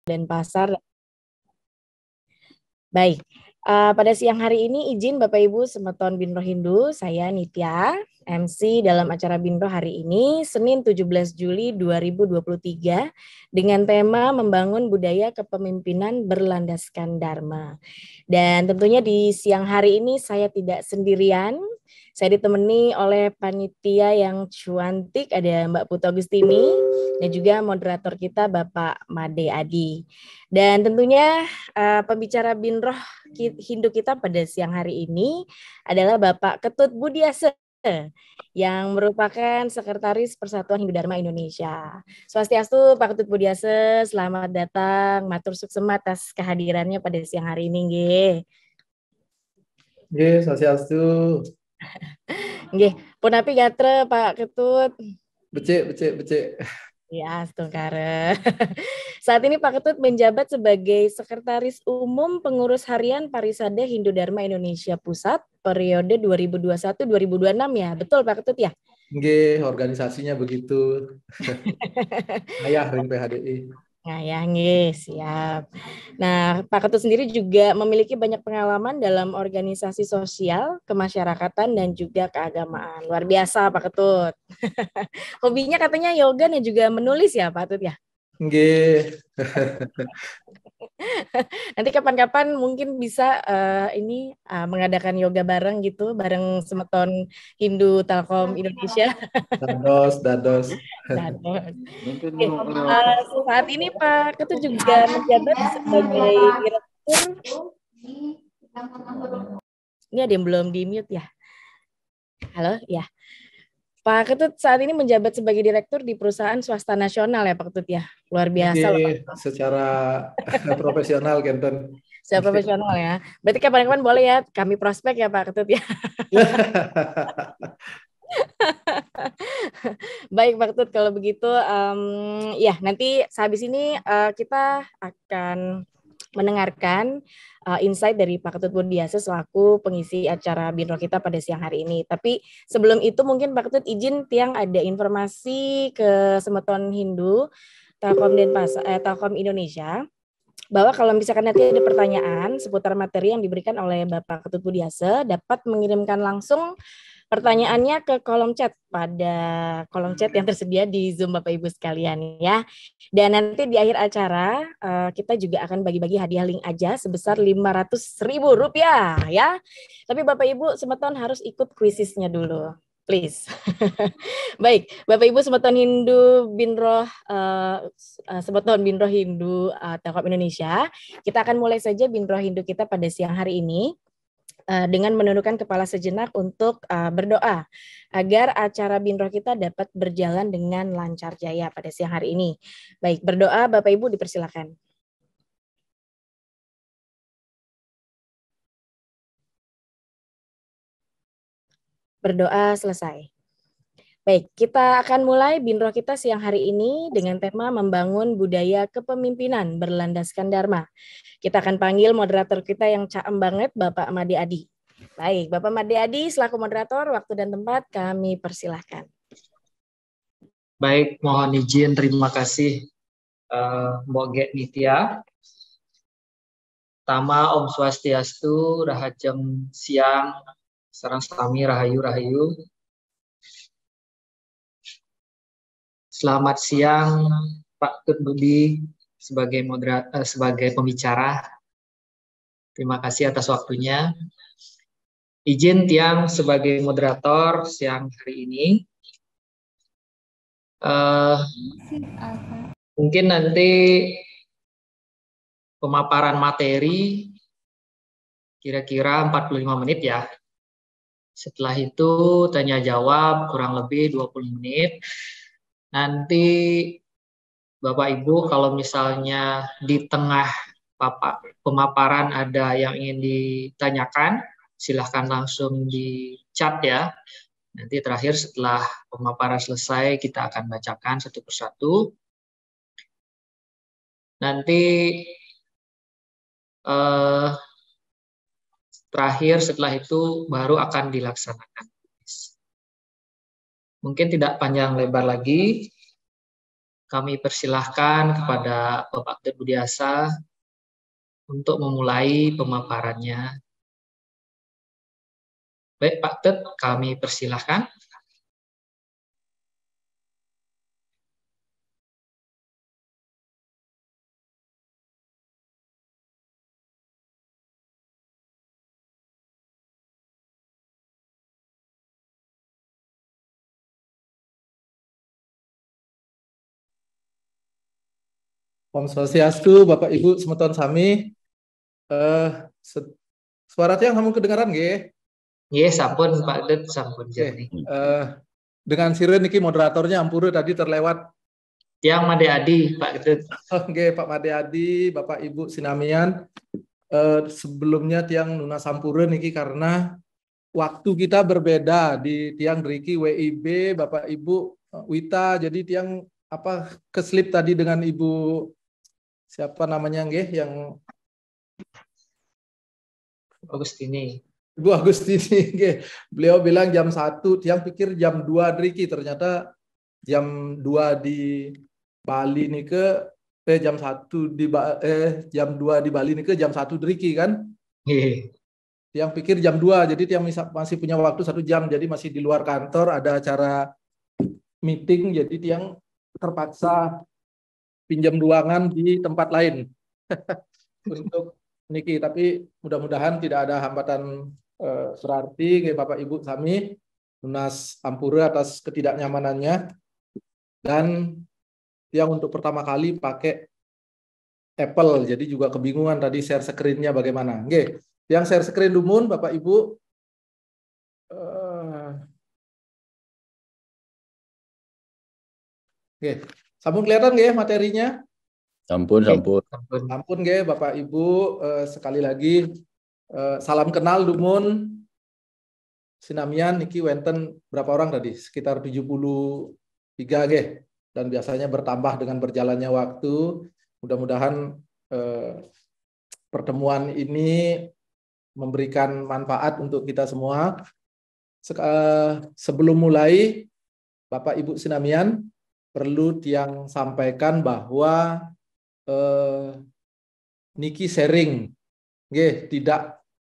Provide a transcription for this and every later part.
Denpasar. Baik, pada siang hari ini izin Bapak Ibu Semeton Binro Hindu, saya Nitya, MC dalam acara Binro hari ini, Senin 17 Juli 2023, dengan tema Membangun Budaya Kepemimpinan Berlandaskan Dharma. Dan tentunya di siang hari ini saya tidak sendirian, saya ditemani oleh panitia yang cuantik, ada Mbak Putu Agustini, dan juga moderator kita Bapak Made Adi. Dan tentunya pembicara Binroh Hindu kita pada siang hari ini adalah Bapak Ketut Budiase yang merupakan Sekretaris Persatuan Hindu Dharma Indonesia. Swastiastu Pak Ketut Budiase, selamat datang, matur suksema atas kehadirannya pada siang hari ini nggih. Nggih, swastiastu. Nggih, punapi gatre Pak Ketut. Becik. Ya, Stungkare. Saat ini Pak Ketut menjabat sebagai Sekretaris Umum Pengurus Harian Parisada Hindu Dharma Indonesia Pusat periode 2021-2026 ya. Betul Pak Ketut ya? Nggih, organisasinya begitu. Ayah ring PHDI. Nah ya, nggih, siap. Nah, Pak Ketut sendiri juga memiliki banyak pengalaman dalam organisasi sosial, kemasyarakatan, dan juga keagamaan. Luar biasa Pak Ketut. Hobinya katanya yoga dan juga menulis ya Pak Ketut ya? Nggih. Nanti kapan-kapan mungkin bisa mengadakan yoga bareng gitu, bareng Semeton Hindu Telkom Indonesia. Dados. Saat ini Pak Ketut juga menjabat sebagai direktur. Ini ada yang belum di-mute ya? Halo, ya. Pak Ketut saat ini menjabat sebagai direktur di perusahaan swasta nasional ya Pak Ketut ya. Luar biasa loh. Secara profesional Kenten. Secara profesional ya. Berarti kapan-kapan boleh ya kami prospek ya Pak Ketut ya. Baik Pak Ketut, kalau begitu ya nanti sehabis ini kita akan mendengarkan insight dari Pak Ketut Budiase selaku pengisi acara Binro kita pada siang hari ini. Tapi sebelum itu mungkin Pak Ketut izin Tiang ada informasi ke Semeton Hindu Telkom Telkom Indonesia, bahwa kalau misalkan nanti ada pertanyaan seputar materi yang diberikan oleh Bapak Ketut Budiase, dapat mengirimkan langsung pertanyaannya ke kolom chat pada kolom chat yang tersedia di Zoom Bapak Ibu sekalian ya. Dan nanti di akhir acara kita juga akan bagi-bagi hadiah link aja sebesar Rp500.000 ya. Tapi Bapak Ibu Semeton harus ikut kuisisnya dulu. Please. Baik, Bapak Ibu Semeton Hindu Binroh Semeton Binroh Hindu Telkom Indonesia, kita akan mulai saja Binroh Hindu kita pada siang hari ini dengan menundukkan kepala sejenak untuk berdoa agar acara Binroh kita dapat berjalan dengan lancar jaya pada siang hari ini. Baik, berdoa Bapak Ibu dipersilakan. Berdoa selesai. Baik, kita akan mulai Binroh kita siang hari ini dengan tema membangun budaya kepemimpinan berlandaskan Dharma. Kita akan panggil moderator kita yang caem banget, Bapak Made Adi. Baik, Bapak Made Adi selaku moderator, waktu dan tempat kami persilahkan. Baik, mohon izin, terima kasih Mbok Ge Nitya. Tama Om Swastiastu, Rahajam Siang, Sarang Sami Rahayu. Selamat siang Pak Ketut Budi sebagai pembicara. Terima kasih atas waktunya. Izin Tiang sebagai moderator siang hari ini. Mungkin nanti pemaparan materi kira-kira 45 menit ya. Setelah itu tanya jawab kurang lebih 20 menit. Nanti Bapak Ibu kalau misalnya di tengah pemaparan ada yang ingin ditanyakan, silahkan langsung di chat ya. Nanti terakhir setelah pemaparan selesai kita akan bacakan satu persatu. Nanti terakhir setelah itu baru akan dilaksanakan. Mungkin tidak panjang lebar lagi. kami persilahkan kepada Bapak Ketut Budiasa untuk memulai pemaparannya. Baik, Pak Tet, kami persilahkan. Om Swastiastu, Bapak Ibu semeton sami. Suara tiang kamu kedengaran nggih? Nggih, sampun Pak Tet, sampun jernih. Dengan sireun niki moderatornya ampura tadi terlewat. Tiang Made Adi, Pak Ketut. Oke, Pak Made Adi, Bapak Ibu sinamian. Sebelumnya tiang Nuna Sampurun niki karena waktu kita berbeda di tiang Riki WIB, Bapak Ibu Wita, jadi tiang keslip tadi dengan Ibu siapa namanya nggih yang Agustini. Ibu Agustini nggih. Beliau bilang jam 1, tiang pikir jam 2 Riki, ternyata jam 2 di Bali nih jam 1 di jam 2 di Bali nih jam 1 Riki kan? Tiang pikir jam 2, jadi tiang masih punya waktu 1 jam, jadi masih di luar kantor, ada acara meeting, jadi tiang terpaksa pinjam ruangan di tempat lain untuk niki, tapi mudah-mudahan tidak ada hambatan berarti Bapak Ibu sami Nunas Ampura atas ketidaknyamanannya, dan tiang untuk pertama kali pakai Apple, jadi juga kebingungan tadi share screen-nya bagaimana. Nggih, yang share screen dumun Bapak Ibu. Oke, sampun kelihatan nggih materinya? Sampun, sampun. Sampun nggih Bapak Ibu, sekali lagi salam kenal dumun sinamian niki wenten berapa orang tadi? Sekitar 73 nggih. Dan biasanya bertambah dengan berjalannya waktu. Mudah-mudahan pertemuan ini memberikan manfaat untuk kita semua. Sebelum mulai, Bapak Ibu sinamian, perlu tiang sampaikan bahwa niki sharing, nggih,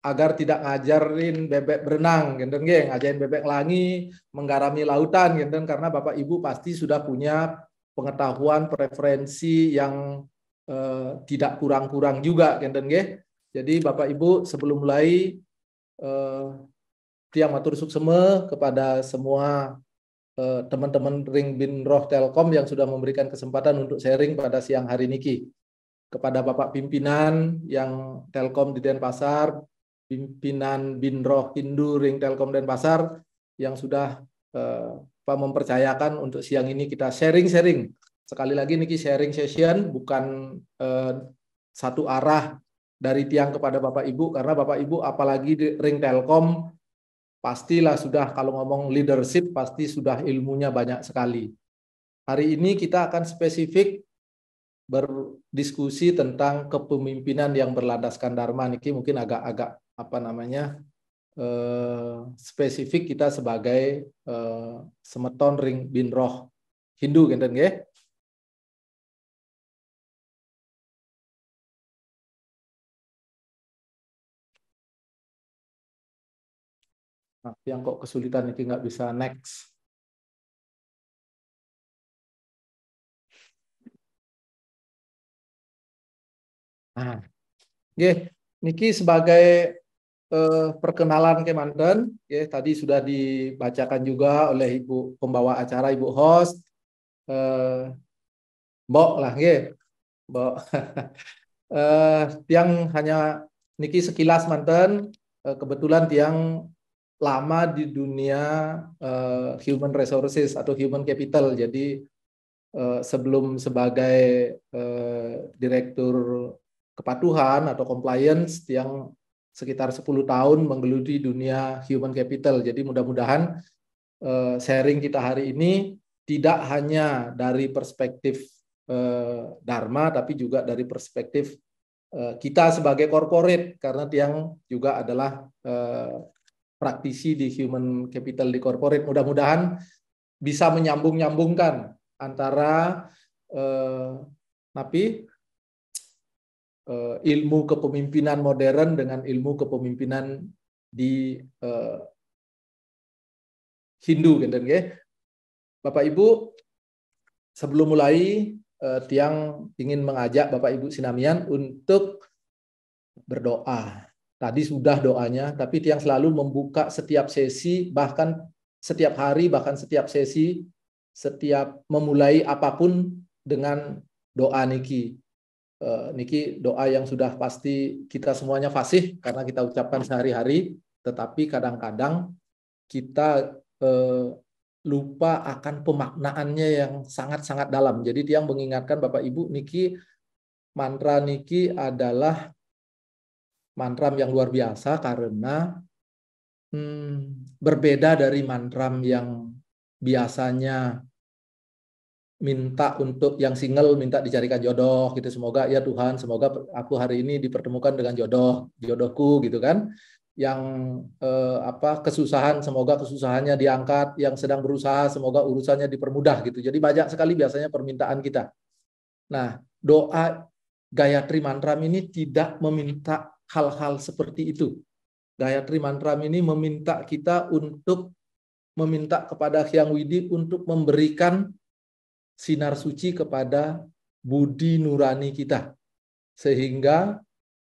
agar tidak ngajarin bebek berenang, gitu nggih, ngajarin bebek langi, menggarami lautan, gitu, karena Bapak Ibu pasti sudah punya pengetahuan preferensi yang tidak kurang-kurang juga, gitu nggih. Jadi Bapak Ibu sebelum mulai tiang matur sukseme kepada semua teman-teman Ring Binroh Telkom yang sudah memberikan kesempatan untuk sharing pada siang hari niki. Kepada Bapak pimpinan yang Telkom di Denpasar, pimpinan Binroh Hindu Ring Telkom Denpasar yang sudah mempercayakan untuk siang ini kita sharing-sharing. Sekali lagi niki sharing session, bukan satu arah dari tiang kepada Bapak Ibu, karena Bapak Ibu apalagi di Ring Telkom pastilah sudah, kalau ngomong leadership pasti sudah ilmunya banyak sekali. Hari ini kita akan spesifik berdiskusi tentang kepemimpinan yang berlandaskan Dharma. Niki mungkin agak spesifik kita sebagai semeton Ring Binroh Hindu, gitu nggih. Nah, yang kok kesulitan ini nggak bisa next. Nah, niki sebagai perkenalan kemanten, tadi sudah dibacakan juga oleh Ibu pembawa acara, Ibu host, Mbok lah, Mbok. Tiang hanya niki sekilas manten, kebetulan tiang lama di dunia human resources atau human capital. Jadi sebelum sebagai direktur kepatuhan atau compliance, yang sekitar 10 tahun menggeluti dunia human capital. Jadi mudah-mudahan sharing kita hari ini tidak hanya dari perspektif Dharma, tapi juga dari perspektif kita sebagai corporate, karena tiang juga adalah praktisi di human capital di corporate. Mudah-mudahan bisa menyambung-nyambungkan antara tapi ilmu kepemimpinan modern dengan ilmu kepemimpinan di Hindu, gitu ya. Bapak Ibu, sebelum mulai, Tiang ingin mengajak Bapak Ibu Sinamian untuk berdoa. Tadi sudah doanya, tapi Tiang selalu membuka setiap sesi, bahkan setiap hari, bahkan setiap sesi, setiap memulai apapun dengan doa niki. Niki doa yang sudah pasti kita semuanya fasih karena kita ucapkan sehari-hari, tetapi kadang-kadang kita lupa akan pemaknaannya yang sangat-sangat dalam. Jadi Tiang mengingatkan Bapak Ibu, niki mantra niki adalah mantra yang luar biasa karena berbeda dari mantra yang biasanya minta untuk yang single, minta dicarikan jodoh gitu. Semoga ya Tuhan, semoga aku hari ini dipertemukan dengan jodohku gitu kan. Yang kesusahan, semoga kesusahannya diangkat, yang sedang berusaha semoga urusannya dipermudah gitu. Jadi banyak sekali biasanya permintaan kita. Nah, doa Gayatri Mantram ini tidak meminta hal-hal seperti itu. Gayatri Mantram ini meminta kita untuk meminta kepada Hyang Widi untuk memberikan sinar suci kepada budi nurani kita. Sehingga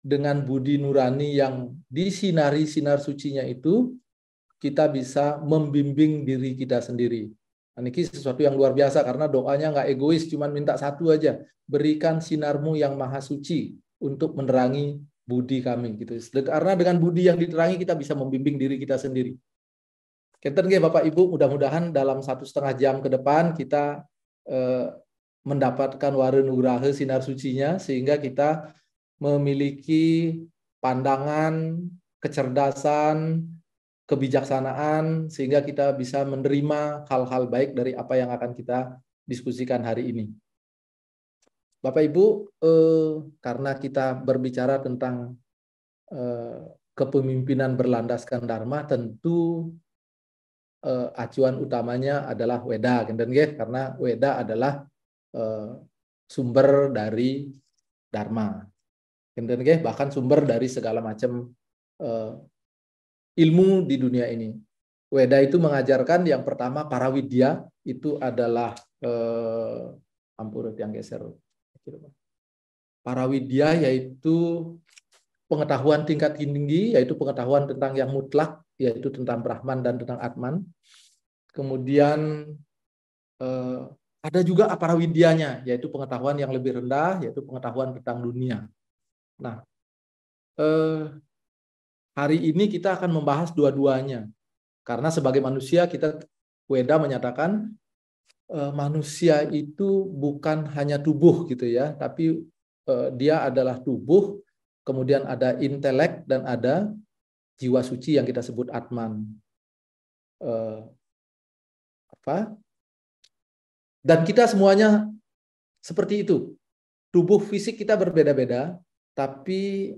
dengan budi nurani yang disinari sinar sucinya itu, kita bisa membimbing diri kita sendiri. Ini sesuatu yang luar biasa karena doanya nggak egois, cuma minta satu aja. Berikan sinarmu yang maha suci untuk menerangi budi kami. Gitu. Karena dengan budi yang diterangi kita bisa membimbing diri kita sendiri. Kenten Bapak Ibu, mudah-mudahan dalam 1,5 jam ke depan kita mendapatkan warenugraha sinar sucinya sehingga kita memiliki pandangan, kecerdasan, kebijaksanaan sehingga kita bisa menerima hal-hal baik dari apa yang akan kita diskusikan hari ini. Bapak Ibu, karena kita berbicara tentang kepemimpinan berlandaskan Dharma, tentu acuan utamanya adalah Weda, karena Weda adalah sumber dari Dharma, bahkan sumber dari segala macam ilmu di dunia ini. Weda itu mengajarkan yang pertama Parawidya, itu adalah yang geser. Parawidya yaitu pengetahuan tingkat tinggi, yaitu pengetahuan tentang yang mutlak, yaitu tentang Brahman dan tentang Atman. Kemudian ada juga aparawidyanya, yaitu pengetahuan yang lebih rendah, yaitu pengetahuan tentang dunia. Nah, hari ini kita akan membahas dua-duanya. Karena sebagai manusia, Weda menyatakan manusia itu bukan hanya tubuh gitu ya, tapi dia adalah tubuh, kemudian ada intelek dan ada jiwa suci yang kita sebut Atman. Dan kita semuanya seperti itu. Tubuh fisik kita berbeda-beda, tapi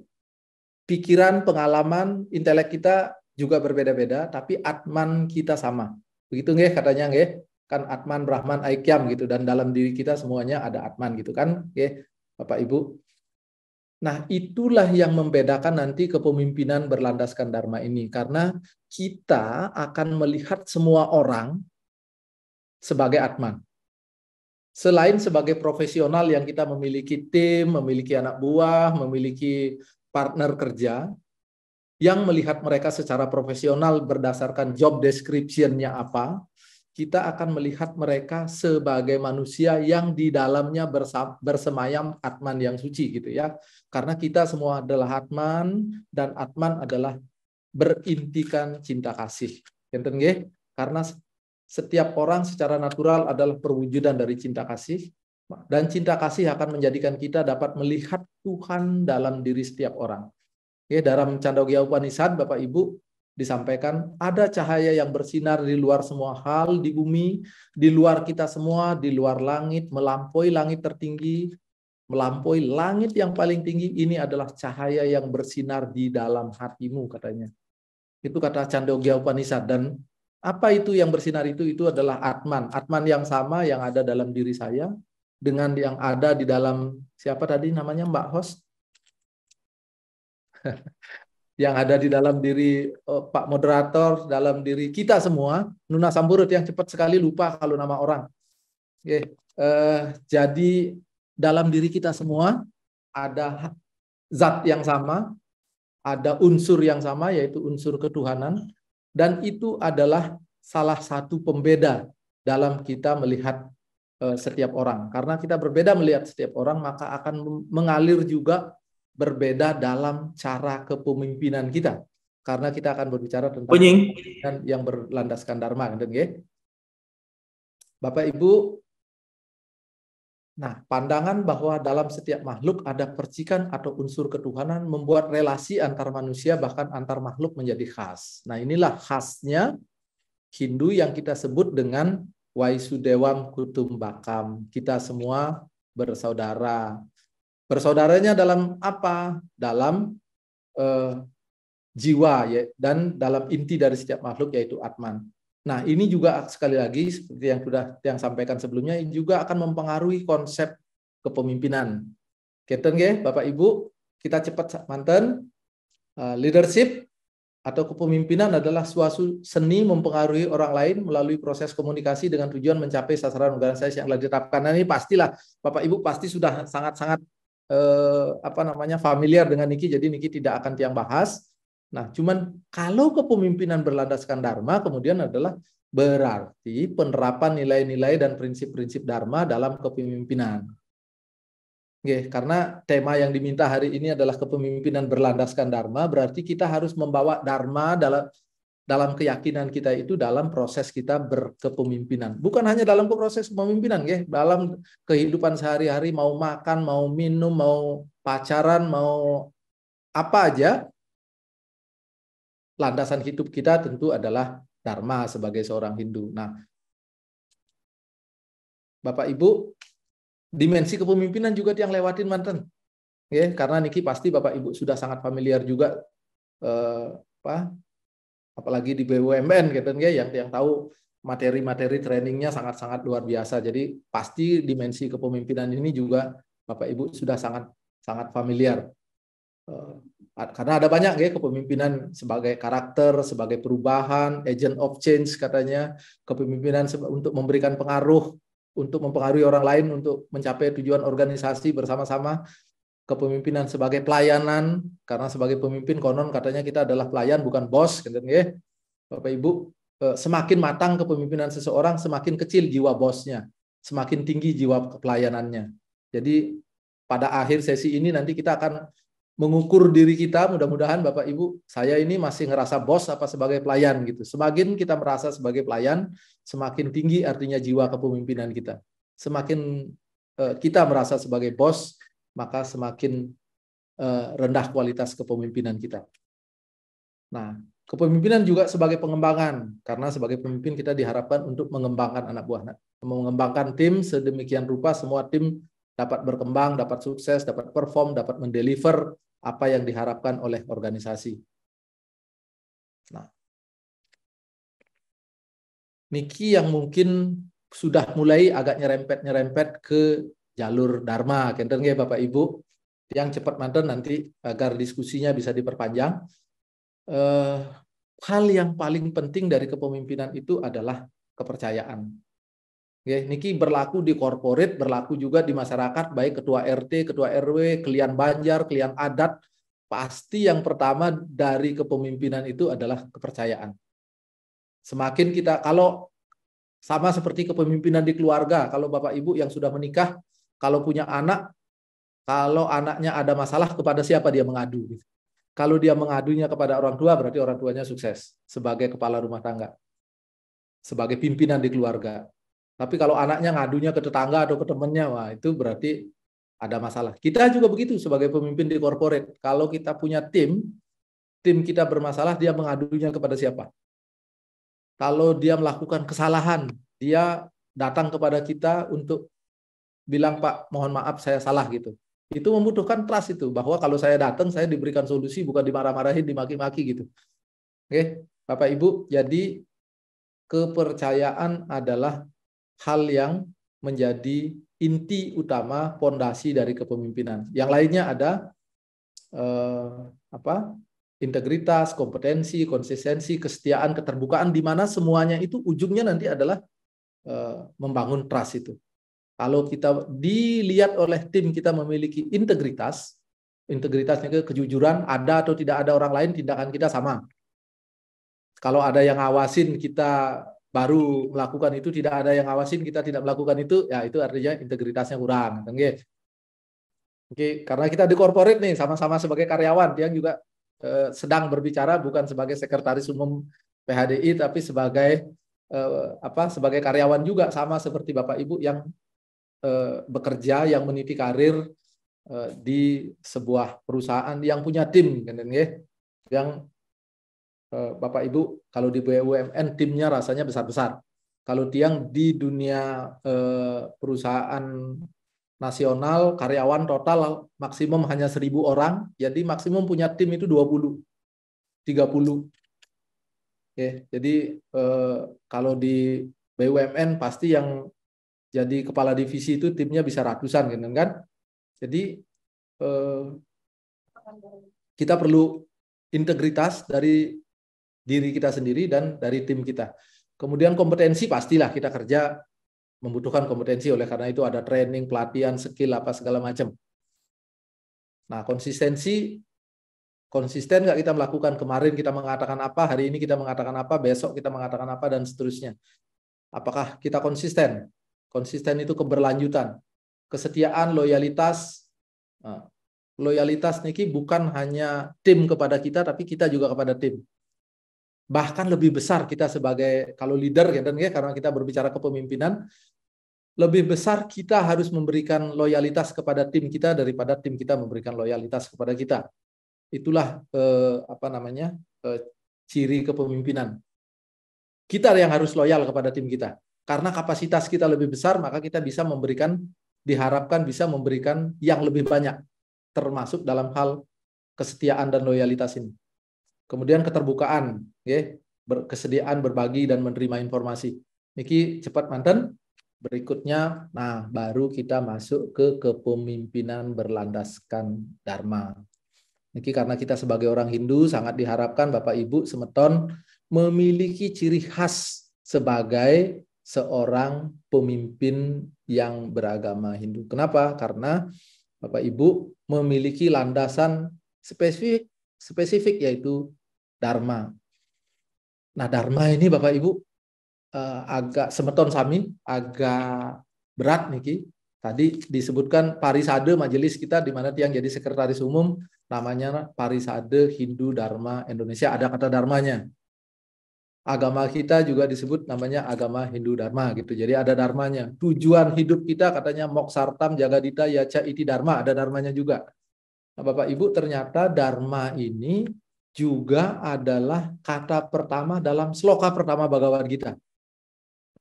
pikiran, pengalaman, intelek kita juga berbeda-beda, tapi Atman kita sama. Begitu nggih katanya nggih? Kan Atman, Brahman, Aikyam gitu, dan dalam diri kita semuanya ada Atman gitu kan, nggih, Bapak Ibu. Nah, itulah yang membedakan nanti kepemimpinan berlandaskan Dharma ini. Karena kita akan melihat semua orang sebagai Atman. Selain sebagai profesional yang kita memiliki tim, memiliki anak buah, memiliki partner kerja, yang melihat mereka secara profesional berdasarkan job description-nya apa, kita akan melihat mereka sebagai manusia yang di dalamnya bersemayam Atman yang suci gitu ya. Karena kita semua adalah Atman, dan Atman adalah berintikan cinta kasih. Enten nggih? Karena setiap orang secara natural adalah perwujudan dari cinta kasih, dan cinta kasih akan menjadikan kita dapat melihat Tuhan dalam diri setiap orang. Ya, dalam Chandogya Upanishad, Bapak Ibu, disampaikan ada cahaya yang bersinar di luar semua hal di bumi, di luar kita semua, di luar langit, melampaui langit tertinggi, melampaui langit yang paling tinggi. Ini adalah cahaya yang bersinar di dalam hatimu, katanya. Itu kata Chandogya Upanishad. Dan apa itu yang bersinar itu? Itu adalah Atman. Atman yang sama yang ada dalam diri saya. dengan yang ada di dalam, siapa tadi namanya Mbak Host? Yang ada di dalam diri Pak Moderator, dalam diri kita semua. Nuna Samburut yang cepat sekali lupa kalau nama orang. Oke, jadi dalam diri kita semua ada zat yang sama, ada unsur yang sama, yaitu unsur ketuhanan, dan itu adalah salah satu pembeda dalam kita melihat setiap orang. Karena kita berbeda melihat setiap orang, maka akan mengalir juga berbeda dalam cara kepemimpinan kita. Karena kita akan berbicara tentang kepemimpinan yang berlandaskan dharma. Bapak Ibu, nah, pandangan bahwa dalam setiap makhluk ada percikan atau unsur ketuhanan membuat relasi antar manusia bahkan antar makhluk menjadi khas. Nah, inilah khasnya Hindu yang kita sebut dengan Vaisudewam Kutumbakam. Kita semua bersaudara. Bersaudaranya dalam apa? Dalam jiwa ya, dan dalam inti dari setiap makhluk yaitu Atman. Nah, ini juga sekali lagi seperti yang sudah sampaikan sebelumnya, ini juga akan mempengaruhi konsep kepemimpinan. Keten nggih, Bapak Ibu, kita cepat manten. Leadership atau kepemimpinan adalah suatu seni mempengaruhi orang lain melalui proses komunikasi dengan tujuan mencapai sasaran organisasi yang telah ditetapkan. Nah, ini pastilah Bapak Ibu pasti sudah sangat-sangat familiar dengan Niki, jadi Niki tidak akan tiang bahas. Nah, cuman kalau kepemimpinan berlandaskan dharma kemudian adalah berarti penerapan nilai-nilai dan prinsip-prinsip dharma dalam kepemimpinan. Oke, karena tema yang diminta hari ini adalah kepemimpinan berlandaskan dharma, berarti kita harus membawa dharma dalam keyakinan kita itu dalam proses kita berkepemimpinan. Bukan hanya dalam proses kepemimpinan, dalam kehidupan sehari-hari, mau makan, mau minum, mau pacaran, mau apa aja, landasan hidup kita tentu adalah dharma sebagai seorang Hindu. Nah, Bapak Ibu, dimensi kepemimpinan juga yang lewatin manten. Karena Niki pasti Bapak Ibu sudah sangat familiar juga apalagi di BUMN gitu yang tahu materi-materi trainingnya sangat-sangat luar biasa. Jadi pasti dimensi kepemimpinan ini juga Bapak Ibu sudah sangat familiar. Karena ada banyak kepemimpinan sebagai karakter, sebagai perubahan, agent of change katanya, kepemimpinan untuk memberikan pengaruh, untuk mempengaruhi orang lain untuk mencapai tujuan organisasi bersama-sama. Kepemimpinan sebagai pelayanan, karena sebagai pemimpin konon katanya kita adalah pelayan bukan bos, Bapak Ibu. Semakin matang kepemimpinan seseorang, semakin kecil jiwa bosnya, semakin tinggi jiwa pelayanannya. Jadi pada akhir sesi ini nanti kita akan mengukur diri kita, mudah-mudahan Bapak Ibu, saya ini masih ngerasa bos apa sebagai pelayan gitu. Semakin kita merasa sebagai pelayan, semakin tinggi artinya jiwa kepemimpinan kita. Semakin kita merasa sebagai bos, maka semakin rendah kualitas kepemimpinan kita. Nah, kepemimpinan juga sebagai pengembangan, karena sebagai pemimpin kita diharapkan untuk mengembangkan anak buah, mengembangkan tim sedemikian rupa semua tim dapat berkembang, dapat sukses, dapat perform, dapat mendeliver apa yang diharapkan oleh organisasi. Nah, Niki yang mungkin sudah mulai agak nyerempet ke jalur dharma, kenten ya Bapak Ibu, yang cepat manten nanti agar diskusinya bisa diperpanjang. Hal yang paling penting dari kepemimpinan itu adalah kepercayaan. Niki berlaku di korporat, berlaku juga di masyarakat, baik ketua RT, ketua RW, kelian banjar, kelian adat, pasti yang pertama dari kepemimpinan itu adalah kepercayaan. Semakin kita, kalau sama seperti kepemimpinan di keluarga, kalau Bapak Ibu yang sudah menikah, kalau punya anak, kalau anaknya ada masalah, kepada siapa dia mengadu? Kalau dia mengadunya kepada orang tua, berarti orang tuanya sukses sebagai kepala rumah tangga, sebagai pimpinan di keluarga. Tapi kalau anaknya ngadunya ke tetangga atau ke temannya, wah itu berarti ada masalah. Kita juga begitu sebagai pemimpin di korporat. Kalau kita punya tim kita bermasalah, dia mengadunya kepada siapa? Kalau dia melakukan kesalahan, dia datang kepada kita untuk bilang, Pak, mohon maaf saya salah gitu. Itu membutuhkan trust itu, bahwa kalau saya datang, saya diberikan solusi, bukan dimarah-marahin, dimaki-maki gitu. Oke, Bapak Ibu, jadi kepercayaan adalah hal yang menjadi inti utama pondasi dari kepemimpinan. Yang lainnya ada integritas, kompetensi, konsistensi, kesetiaan, keterbukaan, di mana semuanya itu ujungnya nanti adalah membangun trust itu. Kalau kita dilihat oleh tim kita memiliki integritas, integritasnya kejujuran, ada atau tidak ada orang lain, tindakan kita sama. Kalau ada yang ngawasin kita baru melakukan itu, tidak ada yang ngawasin kita tidak melakukan itu, ya itu artinya integritasnya kurang. Oke, karena kita di corporate nih, sama-sama sebagai karyawan, dia juga sedang berbicara bukan sebagai sekretaris umum PHDI, tapi sebagai sebagai karyawan juga, sama seperti Bapak Ibu yang bekerja, yang meniti karir di sebuah perusahaan yang punya tim, yang Bapak Ibu kalau di BUMN timnya rasanya besar-besar. Kalau tiang di dunia perusahaan nasional, karyawan total maksimum hanya 1.000 orang, jadi maksimum punya tim itu 20, 30. Oke, jadi kalau di BUMN pasti yang jadi kepala divisi itu timnya bisa ratusan, gitu kan? Jadi kita perlu integritas dari diri kita sendiri dan dari tim kita. Kemudian kompetensi pastilah kita kerja membutuhkan kompetensi, oleh karena itu ada training, pelatihan, skill apa segala macam. Nah, konsistensi, konsisten nggak kita melakukan, kemarin kita mengatakan apa, hari ini kita mengatakan apa, besok kita mengatakan apa, dan seterusnya. Apakah kita konsisten? Konsisten itu keberlanjutan, kesetiaan, loyalitas. Nah, loyalitas niki bukan hanya tim kepada kita, tapi kita juga kepada tim. Bahkan lebih besar kita sebagai, kalau leader ya, karena kita berbicara kepemimpinan, lebih besar kita harus memberikan loyalitas kepada tim kita daripada tim kita memberikan loyalitas kepada kita. Itulah ciri kepemimpinan. Kita yang harus loyal kepada tim kita. Karena kapasitas kita lebih besar, maka kita bisa memberikan, diharapkan bisa memberikan yang lebih banyak, termasuk dalam hal kesetiaan dan loyalitas ini. Kemudian keterbukaan, kesediaan berbagi dan menerima informasi. Niki cepat manten. Berikutnya, nah baru kita masuk ke kepemimpinan berlandaskan Dharma. Niki karena kita sebagai orang Hindu sangat diharapkan Bapak Ibu semeton memiliki ciri khas sebagai seorang pemimpin yang beragama Hindu. Kenapa? Karena Bapak Ibu memiliki landasan spesifik yaitu Dharma. Nah, Dharma ini Bapak Ibu agak semeton sami, agak berat niki. Tadi disebutkan Parisade majelis kita di mana tiang jadi sekretaris umum, namanya Parisade Hindu Dharma Indonesia, ada kata dharmanya. Agama kita juga disebut namanya agama Hindu Dharma gitu. Jadi ada dharmanya. Tujuan hidup kita katanya moksartam jagadita yaca iti dharma, ada dharmanya juga. Nah, Bapak Ibu ternyata dharma ini juga adalah kata pertama dalam sloka pertama Bhagavad Gita.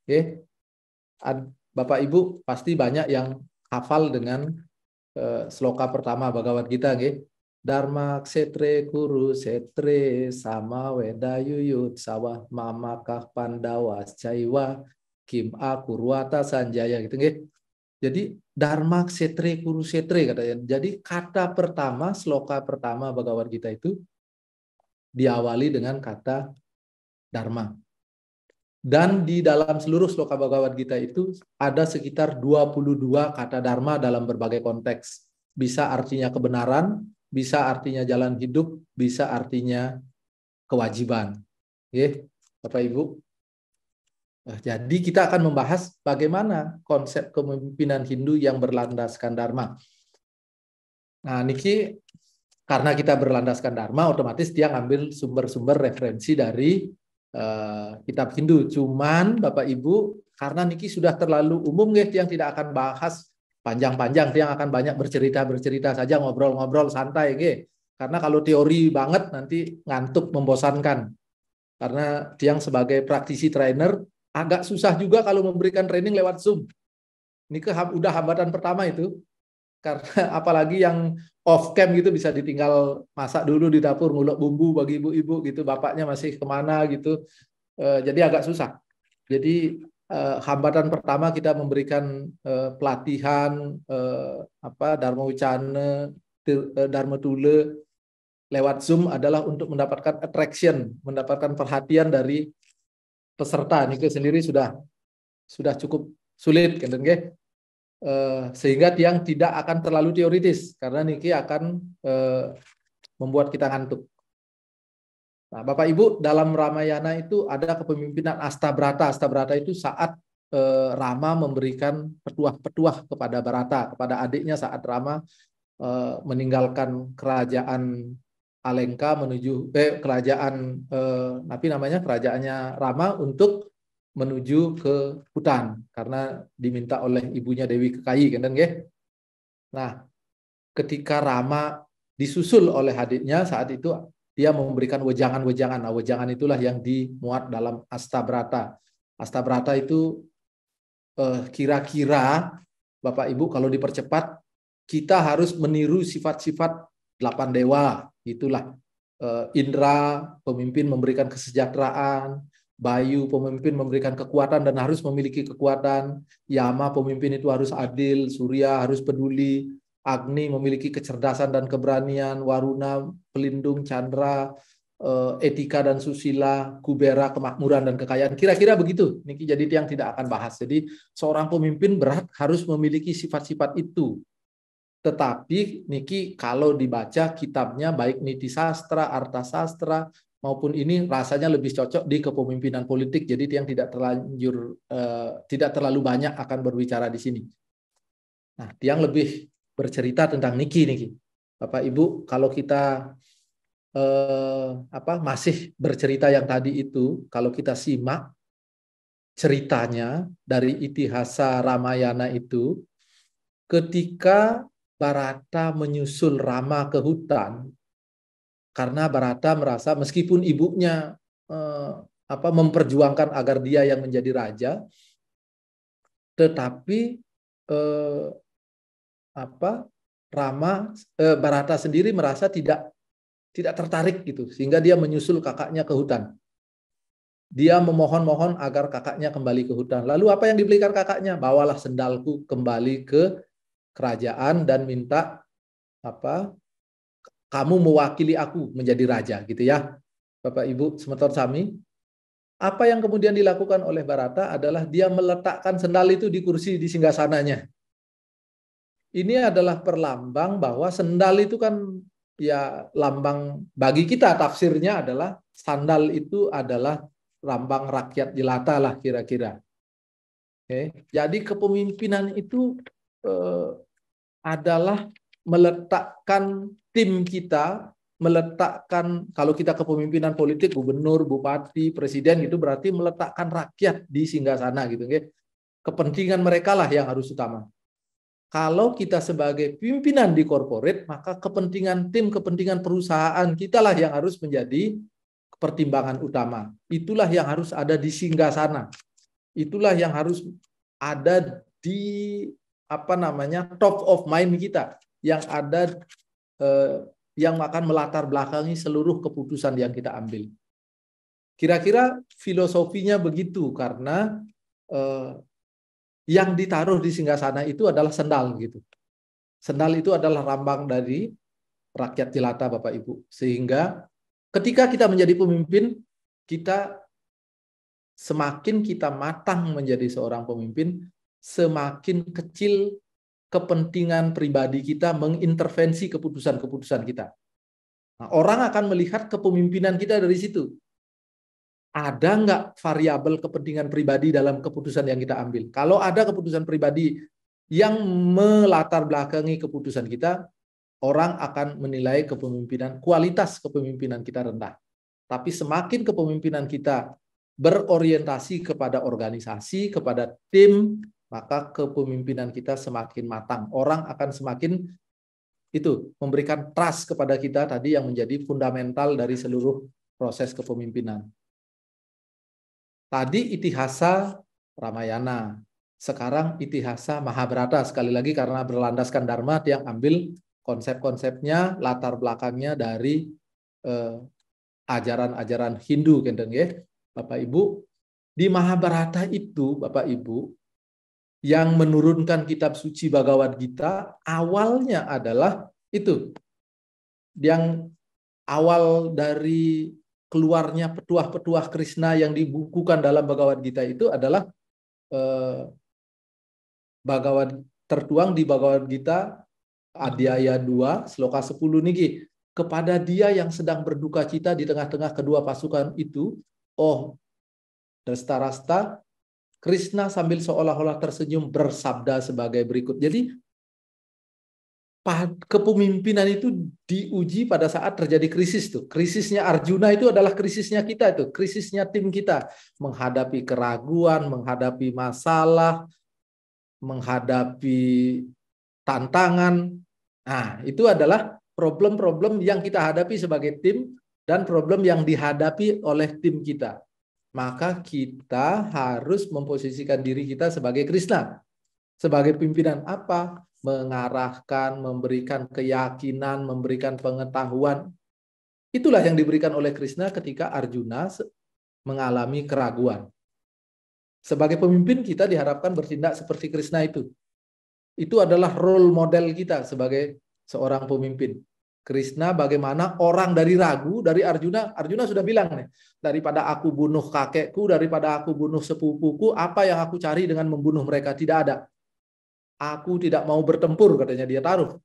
Oke. Bapak Ibu pasti banyak yang hafal dengan sloka pertama Bhagavad Gita, nggih. Dharma ksetre kuru setre sama weda yuyut sawah mamakah pandawas caiwa kim akurwata sanjaya gitu, nggih. Jadi Dharma ksetre kuru setre katanya. Jadi kata pertama, sloka pertama Bhagavad Gita itu diawali dengan kata Dharma. Dan di dalam seluruh sloka Bhagavad Gita itu ada sekitar 22 kata Dharma dalam berbagai konteks. Bisa artinya kebenaran, bisa artinya jalan hidup, bisa artinya kewajiban. Oke, Bapak Ibu. Nah, jadi kita akan membahas bagaimana konsep kepemimpinan Hindu yang berlandaskan Dharma. Nah, niki karena kita berlandaskan Dharma, otomatis dia ngambil sumber-sumber referensi dari kitab Hindu. Cuman Bapak Ibu, karena niki sudah terlalu umum, guys, yang tidak akan bahas panjang-panjang, dia akan banyak bercerita saja, ngobrol-ngobrol santai, guys. Karena kalau teori banget nanti ngantuk, membosankan. Karena Tiang sebagai praktisi trainer agak susah juga kalau memberikan training lewat Zoom. Ini udah hambatan pertama itu. Karena apalagi yang off cam gitu bisa ditinggal masak dulu di dapur, ngulek bumbu bagi ibu-ibu gitu, bapaknya masih kemana gitu. Jadi agak susah. Jadi hambatan pertama kita memberikan pelatihan Dharma Wicana, Dharma Tula lewat Zoom adalah untuk mendapatkan attraction, mendapatkan perhatian dari peserta. Niki sendiri sudah cukup sulit, kan nggih? Sehingga tiang tidak akan terlalu teoritis karena niki akan membuat kita ngantuk. Nah, Bapak Ibu, dalam Ramayana itu ada kepemimpinan Astabrata. Astabrata itu saat Rama memberikan petuah-petuah kepada Barata, kepada adiknya saat Rama meninggalkan kerajaan Alengka menuju kerajaan kerajaannya Rama untuk menuju ke hutan karena diminta oleh ibunya Dewi Kekayi, kan nggih? Nah, ketika Rama disusul oleh adiknya saat itu dia memberikan wejangan-wejangan. Nah, wejangan itulah yang dimuat dalam Astabrata. Astabrata itu kira-kira Bapak Ibu kalau dipercepat kita harus meniru sifat-sifat 8 dewa. Itulah Indra pemimpin memberikan kesejahteraan, Bayu pemimpin memberikan kekuatan dan harus memiliki kekuatan, Yama pemimpin itu harus adil, Surya harus peduli, Agni memiliki kecerdasan dan keberanian, Waruna pelindung, Chandra etika dan susila, Kubera kemakmuran dan kekayaan. Kira-kira begitu. Niki jadi yang tidak akan bahas. Jadi seorang pemimpin berat harus memiliki sifat-sifat itu. Tetapi niki kalau dibaca kitabnya baik Niti Sastra, Arta Sastra maupun ini rasanya lebih cocok di kepemimpinan politik. Jadi yang tidak terlalu banyak akan berbicara di sini. Nah, yang lebih bercerita tentang niki. Bapak Ibu, kalau kita masih bercerita yang tadi itu, kalau kita simak ceritanya dari Itihasa Ramayana itu, ketika Barata menyusul Rama ke hutan, karena Barata merasa meskipun ibunya memperjuangkan agar dia yang menjadi raja, tetapi Barata sendiri merasa tidak tertarik gitu, sehingga dia menyusul kakaknya ke hutan. Dia memohon-mohon agar kakaknya kembali ke hutan. Lalu apa yang diberikan kakaknya? Bawalah sendalku kembali ke kerajaan dan minta kamu mewakili aku menjadi raja, gitu ya. Bapak Ibu semeton sami. Apa yang kemudian dilakukan oleh Barata adalah dia meletakkan sendal itu di kursi di singgasananya. Ini adalah perlambang bahwa sendal itu kan ya lambang bagi kita, tafsirnya adalah sandal itu adalah lambang rakyat jelata lah kira-kira. Jadi kepemimpinan itu adalah meletakkan tim kita, meletakkan kalau kita kepemimpinan politik gubernur, bupati, presiden itu berarti meletakkan rakyat di singgasana gitu, kepentingan mereka lah yang harus utama. Kalau kita sebagai pimpinan di korporat, maka kepentingan tim, kepentingan perusahaan kita lah yang harus menjadi pertimbangan utama. Itulah yang harus ada di singgasana. Itulah yang harus ada di top of mind kita, yang ada yang akan melatar belakangi seluruh keputusan yang kita ambil. Kira-kira filosofinya begitu, karena yang ditaruh di singgasana itu adalah sendal gitu. Sendal itu adalah lambang dari rakyat jelata, Bapak Ibu. Sehingga ketika kita menjadi pemimpin, kita semakin kita matang menjadi seorang pemimpin, semakin kecil kepentingan pribadi kita mengintervensi keputusan-keputusan kita. Nah, orang akan melihat kepemimpinan kita dari situ. Ada nggak variabel kepentingan pribadi dalam keputusan yang kita ambil? Kalau ada keputusan pribadi yang melatar belakangi keputusan kita, orang akan menilai kepemimpinan, kualitas kepemimpinan kita rendah. Tapi semakin kepemimpinan kita berorientasi kepada organisasi, kepada tim, maka kepemimpinan kita semakin matang. Orang akan semakin memberikan trust kepada kita tadi yang menjadi fundamental dari seluruh proses kepemimpinan. Tadi Itihasa Ramayana, sekarang Itihasa Mahabharata, sekali lagi karena berlandaskan Dharma, yang ambil konsep-konsepnya, latar belakangnya dari ajaran-ajaran Hindu, Bapak Ibu. Di Mahabharata itu, Bapak Ibu, yang menurunkan kitab suci Bhagavad Gita, awalnya adalah itu. Yang awal dari keluarnya petuah-petuah Krishna yang dibukukan dalam Bhagavad Gita itu adalah tertuang di Bhagavad Gita Adhyaya 2 sloka 10 niki. Kepada dia yang sedang berduka cita di tengah-tengah kedua pasukan itu, oh Dresta-rasta, Krishna sambil seolah-olah tersenyum bersabda sebagai berikut. Jadi kepemimpinan itu diuji pada saat terjadi krisis tuh. Krisisnya Arjuna itu adalah krisisnya kita itu, krisisnya tim kita, menghadapi keraguan, menghadapi masalah, menghadapi tantangan. Nah, itu adalah problem-problem yang kita hadapi sebagai tim dan problem yang dihadapi oleh tim kita. Maka kita harus memposisikan diri kita sebagai Krishna. Sebagai pimpinan apa? Mengarahkan, memberikan keyakinan, memberikan pengetahuan. Itulah yang diberikan oleh Krishna ketika Arjuna mengalami keraguan. Sebagai pemimpin kita diharapkan bertindak seperti Krishna itu. Itu adalah role model kita sebagai seorang pemimpin. Krishna bagaimana orang dari ragu, dari Arjuna sudah bilang nih, daripada aku bunuh kakekku, daripada aku bunuh sepupuku, apa yang aku cari dengan membunuh mereka? Tidak ada. Aku tidak mau bertempur, katanya. Dia taruh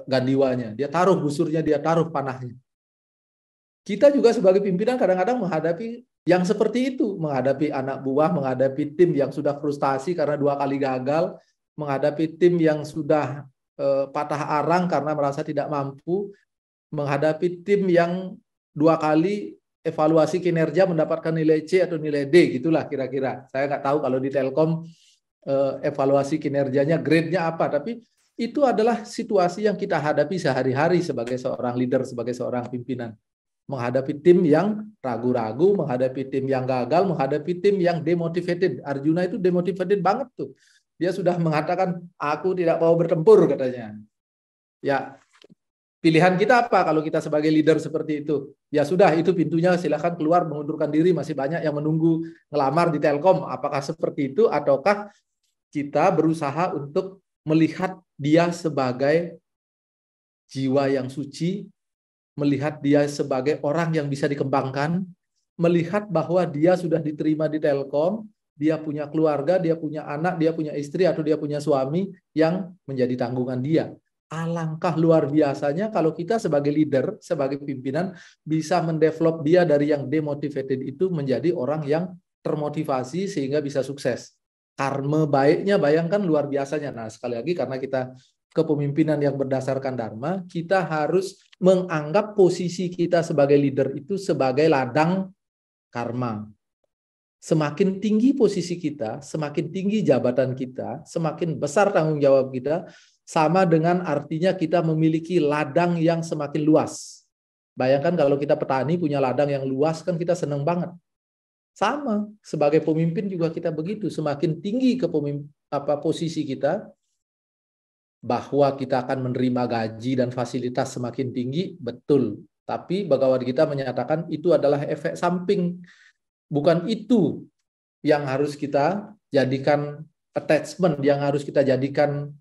gandiwanya, dia taruh busurnya, dia taruh panahnya. Kita juga sebagai pimpinan kadang-kadang menghadapi yang seperti itu, menghadapi anak buah, menghadapi tim yang sudah frustasi karena 2 kali gagal, menghadapi tim yang sudah patah arang karena merasa tidak mampu, menghadapi tim yang 2 kali evaluasi kinerja mendapatkan nilai C atau nilai D, gitulah kira-kira. Saya nggak tahu kalau di Telkom evaluasi kinerjanya, grade-nya apa, tapi itu adalah situasi yang kita hadapi sehari-hari sebagai seorang leader, sebagai seorang pimpinan. Menghadapi tim yang ragu-ragu, menghadapi tim yang gagal, menghadapi tim yang demotivated. Arjuna itu demotivated banget tuh. Dia sudah mengatakan, aku tidak mau bertempur, katanya. Ya, pilihan kita apa kalau kita sebagai leader seperti itu? Ya sudah, itu pintunya, silahkan keluar, mengundurkan diri, masih banyak yang menunggu ngelamar di Telkom. Apakah seperti itu, ataukah kita berusaha untuk melihat dia sebagai jiwa yang suci, melihat dia sebagai orang yang bisa dikembangkan, melihat bahwa dia sudah diterima di Telkom, dia punya keluarga, dia punya anak, dia punya istri, atau dia punya suami yang menjadi tanggungan dia. Alangkah luar biasanya kalau kita sebagai leader, sebagai pimpinan, bisa mendevelop dia dari yang demotivated itu menjadi orang yang termotivasi sehingga bisa sukses. Karma baiknya, bayangkan luar biasanya. Nah, sekali lagi karena kita kepemimpinan yang berdasarkan Dharma, kita harus menganggap posisi kita sebagai leader itu sebagai ladang karma. Semakin tinggi posisi kita, semakin tinggi jabatan kita, semakin besar tanggung jawab kita, sama dengan artinya kita memiliki ladang yang semakin luas. Bayangkan kalau kita petani punya ladang yang luas, kan kita senang banget. Sama, sebagai pemimpin juga kita begitu. Semakin tinggi posisi kita, bahwa kita akan menerima gaji dan fasilitas semakin tinggi, betul. Tapi Bhagavad Gita menyatakan itu adalah efek samping. Bukan itu yang harus kita jadikan attachment, yang harus kita jadikan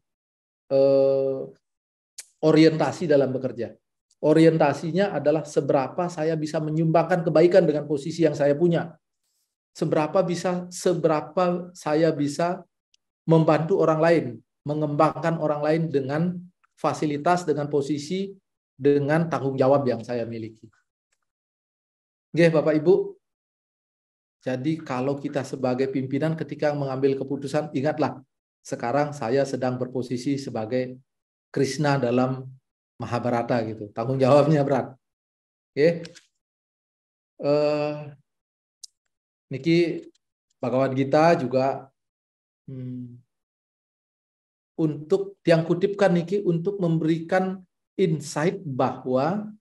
orientasi dalam bekerja. Orientasinya adalah seberapa saya bisa menyumbangkan kebaikan dengan posisi yang saya punya. Seberapa saya bisa membantu orang lain, mengembangkan orang lain dengan fasilitas, dengan posisi, dengan tanggung jawab yang saya miliki. Oke, Bapak Ibu. Jadi kalau kita sebagai pimpinan ketika mengambil keputusan, ingatlah, sekarang saya sedang berposisi sebagai Krishna dalam Mahabharata gitu. Tanggung jawabnya berat. Oke. Niki Bhagavad Gita juga untuk yang kutipkan niki untuk memberikan insight bahwa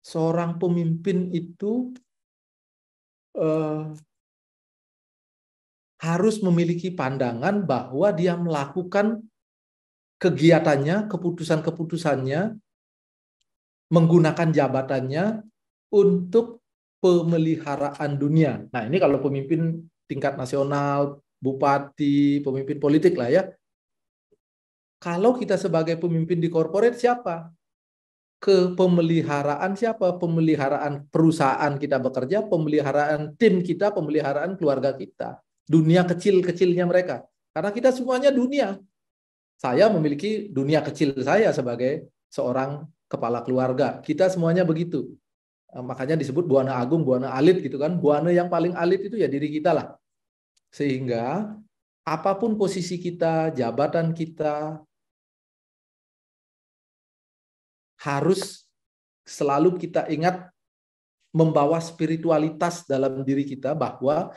seorang pemimpin itu harus memiliki pandangan bahwa dia melakukan kegiatannya, keputusan-keputusannya, menggunakan jabatannya untuk pemeliharaan dunia. Nah, ini kalau pemimpin tingkat nasional, bupati, pemimpin politik lah ya. Kalau kita sebagai pemimpin di korporat siapa? Pemeliharaan siapa? Pemeliharaan perusahaan kita bekerja, pemeliharaan tim kita, pemeliharaan keluarga kita. Dunia kecil-kecilnya mereka. Karena kita semuanya dunia. Saya memiliki dunia kecil saya sebagai seorang kepala keluarga. Kita semuanya begitu. Makanya disebut buana agung, buana alit gitu kan. Buana yang paling alit itu ya diri kita lah. Sehingga apapun posisi kita, jabatan kita, harus selalu kita ingat membawa spiritualitas dalam diri kita bahwa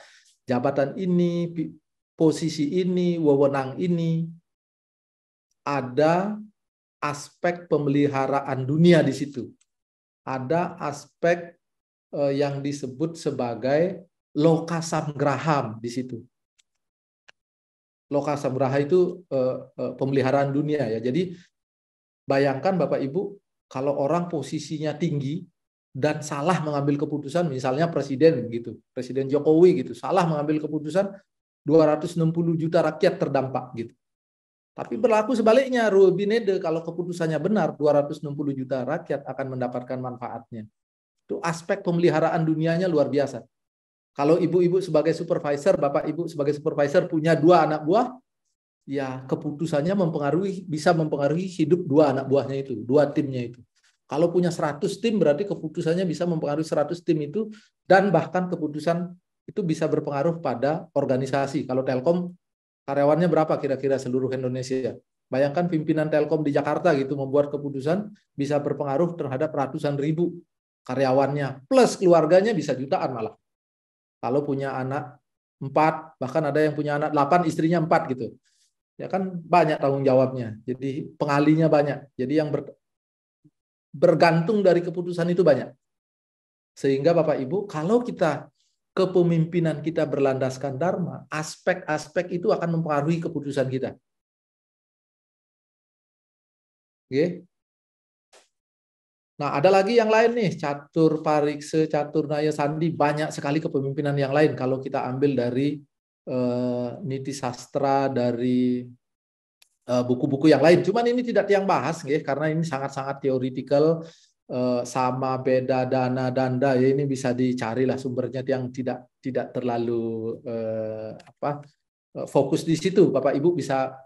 jabatan ini, posisi ini, wewenang ini ada aspek pemeliharaan dunia di situ. Ada aspek yang disebut sebagai loka samgraham di situ. Loka samgraha itu pemeliharaan dunia ya. Jadi bayangkan Bapak Ibu, kalau orang posisinya tinggi dan salah mengambil keputusan, misalnya presiden gitu, Presiden Jokowi gitu, salah mengambil keputusan, 260 juta rakyat terdampak gitu. Tapi berlaku sebaliknya, Rubinede kalau keputusannya benar, 260 juta rakyat akan mendapatkan manfaatnya. Itu aspek pemeliharaan dunianya luar biasa. Kalau ibu-ibu sebagai supervisor, Bapak Ibu sebagai supervisor punya 2 anak buah, ya keputusannya bisa mempengaruhi hidup 2 anak buahnya itu, 2 timnya itu. Kalau punya 100 tim berarti keputusannya bisa mempengaruhi 100 tim itu, dan bahkan keputusan itu bisa berpengaruh pada organisasi. Kalau Telkom karyawannya berapa kira-kira seluruh Indonesia? Bayangkan pimpinan Telkom di Jakarta gitu membuat keputusan bisa berpengaruh terhadap ratusan ribu karyawannya, plus keluarganya bisa jutaan malah. Kalau punya anak 4, bahkan ada yang punya anak 8, istrinya 4 gitu. Ya kan banyak tanggung jawabnya. Jadi pengalinya banyak. Jadi yang bergantung dari keputusan itu banyak. Sehingga Bapak Ibu, kalau kita kepemimpinan kita berlandaskan dharma, aspek-aspek itu akan mempengaruhi keputusan kita. Oke. Nah, ada lagi yang lain nih, catur pariksa, catur naya sandi, banyak sekali kepemimpinan yang lain kalau kita ambil dari niti sastra, dari buku-buku yang lain. Cuman ini tidak yang bahas, karena ini sangat-sangat teoritikal, sama beda dana danda ya, ini bisa dicari lah sumbernya yang tidak terlalu fokus di situ. Bapak Ibu bisa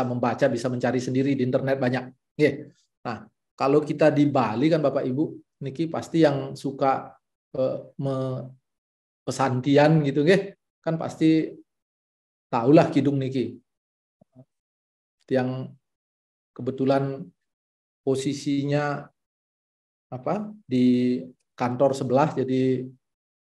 membaca, bisa mencari sendiri di internet banyak. Nah, kalau kita di Bali kan Bapak Ibu, niki pasti yang suka pesantian gitu, kan pasti tahulah kidung niki. Yang kebetulan posisinya di kantor sebelah, jadi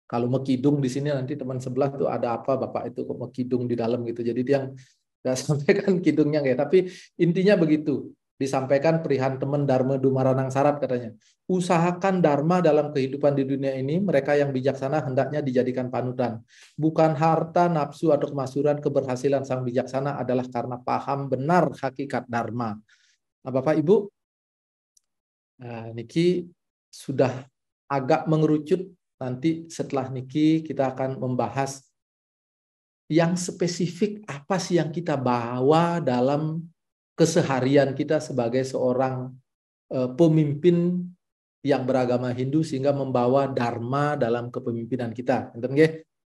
kalau mekidung di sini nanti teman sebelah tuh ada apa Bapak itu kok mekidung di dalam gitu. Jadi dia yang nggak sampaikan kidungnya tapi intinya begitu. Disampaikan perihan teman Dharma Dumaranang Sarat katanya. Usahakan dharma dalam kehidupan di dunia ini, mereka yang bijaksana hendaknya dijadikan panutan. Bukan harta, nafsu, atau kemasyhuran, keberhasilan sang bijaksana adalah karena paham benar hakikat dharma. Nah, Bapak Ibu, niki sudah agak mengerucut. Nanti setelah niki kita akan membahas yang spesifik apa sih yang kita bawa dalam keseharian kita sebagai seorang pemimpin yang beragama Hindu sehingga membawa dharma dalam kepemimpinan kita.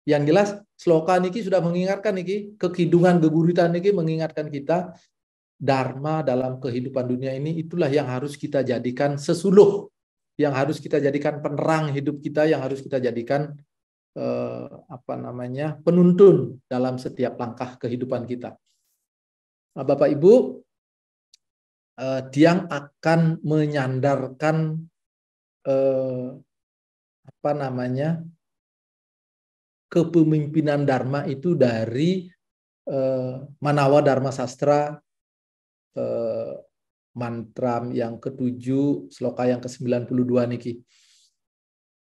Yang jelas sloka niki sudah mengingatkan niki, kekidungan geguritan niki mengingatkan kita dharma dalam kehidupan dunia ini itulah yang harus kita jadikan sesuluh, yang harus kita jadikan penerang hidup kita, yang harus kita jadikan penuntun dalam setiap langkah kehidupan kita. Nah, Bapak Ibu, Diang akan menyandarkan kepemimpinan dharma itu dari Manawa Dharma Sastra, mantra yang ke-7, sloka yang ke-92 niki,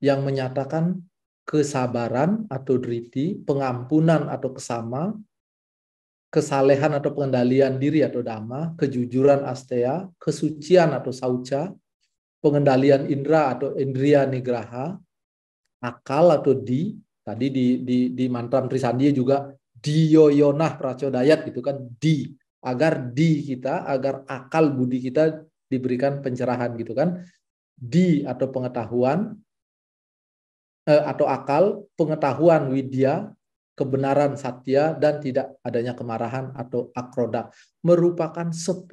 yang menyatakan kesabaran atau driti, pengampunan atau kesama, kesalehan atau pengendalian diri atau dhamma, kejujuran asteya, kesucian atau sauca, pengendalian indera atau indriya nigraha, akal atau tadi di mantra Trisandi juga diyoyonah pracodayat gitu kan, agar kita, agar akal budi kita diberikan pencerahan gitu kan, atau pengetahuan atau akal, pengetahuan widya, kebenaran satya, dan tidak adanya kemarahan atau akroda, merupakan 10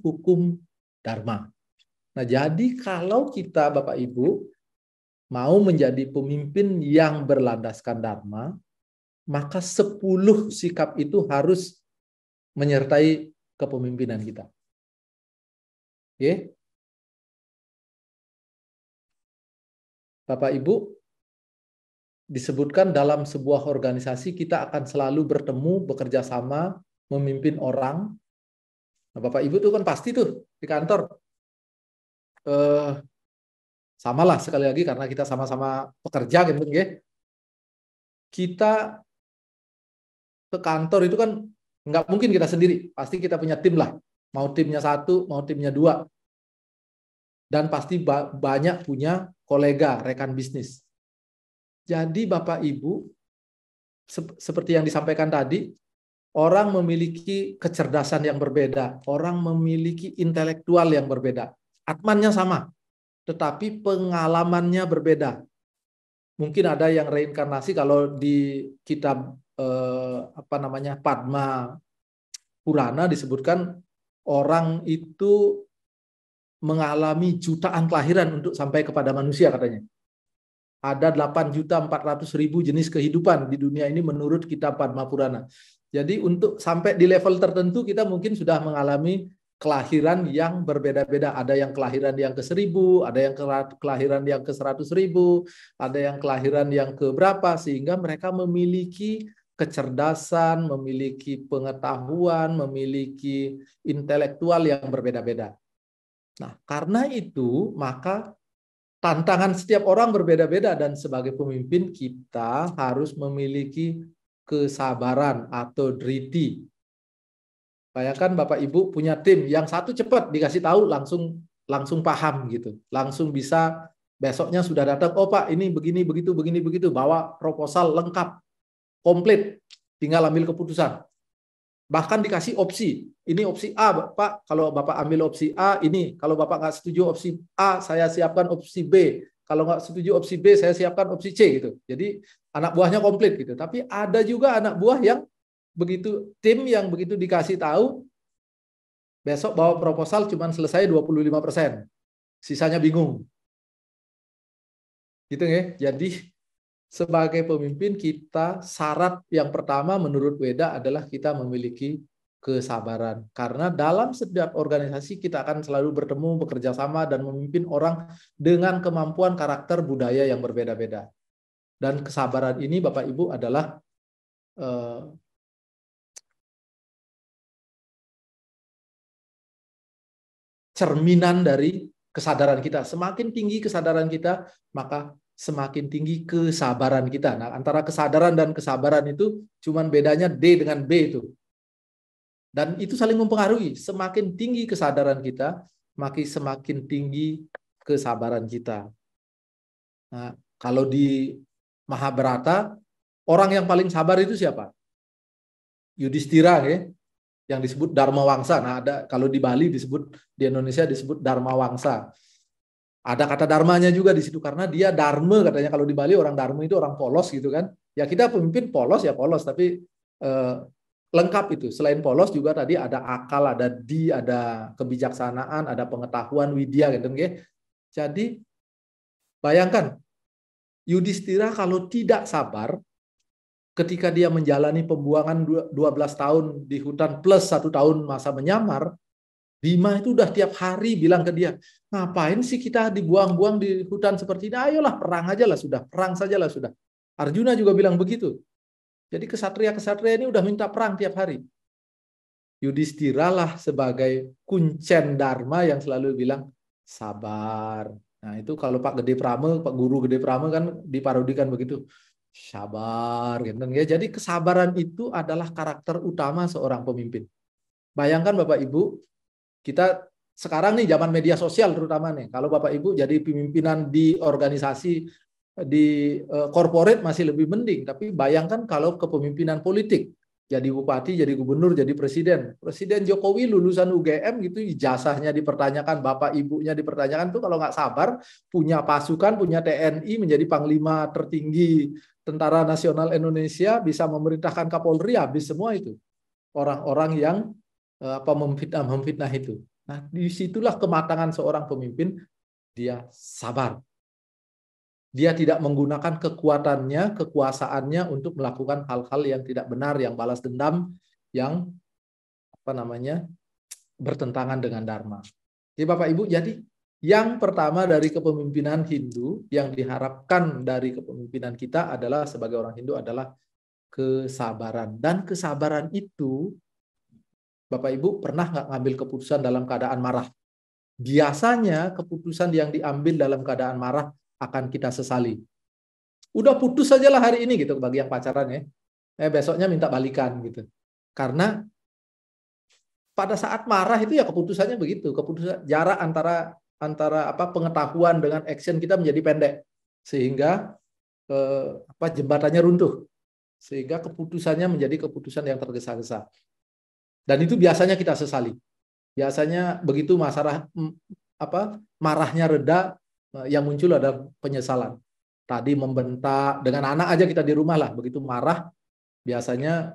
hukum dharma. Nah, jadi kalau kita Bapak Ibu mau menjadi pemimpin yang berlandaskan dharma, maka 10 sikap itu harus menyertai kepemimpinan kita. Oke? Bapak Ibu, disebutkan dalam sebuah organisasi kita akan selalu bertemu, bekerja sama, memimpin orang. Nah, Bapak Ibu tuh kan pasti tuh di kantor samalah sekali lagi karena kita sama-sama pekerja gitu ya. Kita ke kantor itu kan nggak mungkin kita sendiri, pasti kita punya tim lah. Mau timnya 1, mau timnya 2. Dan pasti banyak punya kolega, rekan bisnis. Jadi Bapak Ibu, seperti yang disampaikan tadi, orang memiliki kecerdasan yang berbeda, orang memiliki intelektual yang berbeda. Atmannya sama, tetapi pengalamannya berbeda. Mungkin ada yang reinkarnasi, kalau di kitab Padma Purana disebutkan orang itu mengalami jutaan kelahiran untuk sampai kepada manusia katanya. Ada 8.400.000 jenis kehidupan di dunia ini menurut kitab Padma Purana. Jadi untuk sampai di level tertentu kita mungkin sudah mengalami kelahiran yang berbeda-beda. Ada yang kelahiran yang ke 1.000, ada yang kelahiran yang ke 100.000, ada yang kelahiran yang ke berapa, sehingga mereka memiliki kecerdasan, memiliki pengetahuan, memiliki intelektual yang berbeda-beda. Nah, karena itu maka tantangan setiap orang berbeda-beda, dan sebagai pemimpin kita harus memiliki kesabaran atau driti. Bayangkan Bapak Ibu punya tim, yang satu cepat dikasih tahu langsung paham gitu, langsung bisa besoknya sudah datang, oh Pak ini begini begitu, bawa proposal lengkap, komplit, tinggal ambil keputusan. Bahkan dikasih opsi, ini opsi A Pak, kalau Bapak ambil opsi A ini, kalau Bapak nggak setuju opsi A, saya siapkan opsi B, kalau nggak setuju opsi B, saya siapkan opsi C gitu. Jadi anak buahnya komplit gitu. Tapi ada juga anak buah yang begitu, tim yang begitu dikasih tahu, besok bawa proposal cuma selesai 25%, sisanya bingung. Gitu ya. Jadi sebagai pemimpin kita, syarat yang pertama menurut Weda adalah kita memiliki kesabaran. Karena dalam setiap organisasi kita akan selalu bertemu, bekerja sama, dan memimpin orang dengan kemampuan karakter budaya yang berbeda-beda. Dan kesabaran ini Bapak Ibu adalah cerminan dari kesadaran kita. Semakin tinggi kesadaran kita, maka semakin tinggi kesabaran kita. Nah, antara kesadaran dan kesabaran itu cuman bedanya D dengan B itu. Dan itu saling mempengaruhi. Semakin tinggi kesadaran kita, makin semakin tinggi kesabaran kita. Nah, kalau di Mahabharata, orang yang paling sabar itu siapa? Yudhistira, ya, yang disebut Dharma Wangsa. Nah, ada kalau di Bali disebut, di Indonesia disebut Dharma Wangsa. Ada kata dharmanya juga di situ karena dia dharma katanya, kalau di Bali orang dharma itu orang polos gitu kan. Ya kita pemimpin polos ya polos, tapi lengkap itu. Selain polos juga tadi ada akal, ada ada kebijaksanaan, ada pengetahuan, widya gitu kan. Jadi bayangkan Yudhistira kalau tidak sabar ketika dia menjalani pembuangan 12 tahun di hutan plus 1 tahun masa menyamar, Bima itu udah tiap hari bilang ke dia, ngapain sih kita dibuang-buang di hutan seperti ini? Ayolah perang aja lah sudah, perang sajalah sudah. Arjuna juga bilang begitu. Jadi kesatria-kesatria ini udah minta perang tiap hari. Yudhistira lah sebagai kuncen dharma yang selalu bilang sabar. Nah itu kalau Pak Gede Prame, Pak Guru Gede Prame kan diparodikan begitu. Sabar, gitu ya. Jadi kesabaran itu adalah karakter utama seorang pemimpin. Bayangkan Bapak Ibu, kita sekarang nih zaman media sosial terutama nih, kalau Bapak Ibu jadi pimpinan di organisasi, di corporate masih lebih mending, tapi bayangkan kalau kepemimpinan politik, jadi bupati, jadi gubernur, jadi presiden. Presiden Jokowi lulusan UGM gitu, ijazahnya dipertanyakan, bapak ibunya dipertanyakan, tuh kalau nggak sabar, punya pasukan, punya TNI, menjadi panglima tertinggi Tentara Nasional Indonesia, bisa memerintahkan Kapolri, habis semua itu. Orang-orang yang memfitnah itu. Nah, disitulah kematangan seorang pemimpin, dia sabar. Dia tidak menggunakan kekuatannya, kekuasaannya untuk melakukan hal-hal yang tidak benar, yang balas dendam, yang bertentangan dengan dharma. Jadi Bapak Ibu, jadi yang pertama dari kepemimpinan Hindu yang diharapkan dari kepemimpinan kita adalah sebagai orang Hindu adalah kesabaran. Dan kesabaran itu, Bapak Ibu pernah nggak ngambil keputusan dalam keadaan marah? Biasanya keputusan yang diambil dalam keadaan marah akan kita sesali. Udah putus sajalah hari ini gitu bagi yang pacaran ya. Besoknya minta balikan gitu. Karena pada saat marah itu ya keputusannya begitu. Keputusan jarak antara pengetahuan dengan action kita menjadi pendek sehingga jembatannya runtuh. Sehingga keputusannya menjadi keputusan yang tergesa-gesa. Dan itu biasanya kita sesali. Biasanya begitu marahnya reda, yang muncul ada penyesalan. Tadi membentak, dengan anak aja kita di rumah lah, begitu marah, biasanya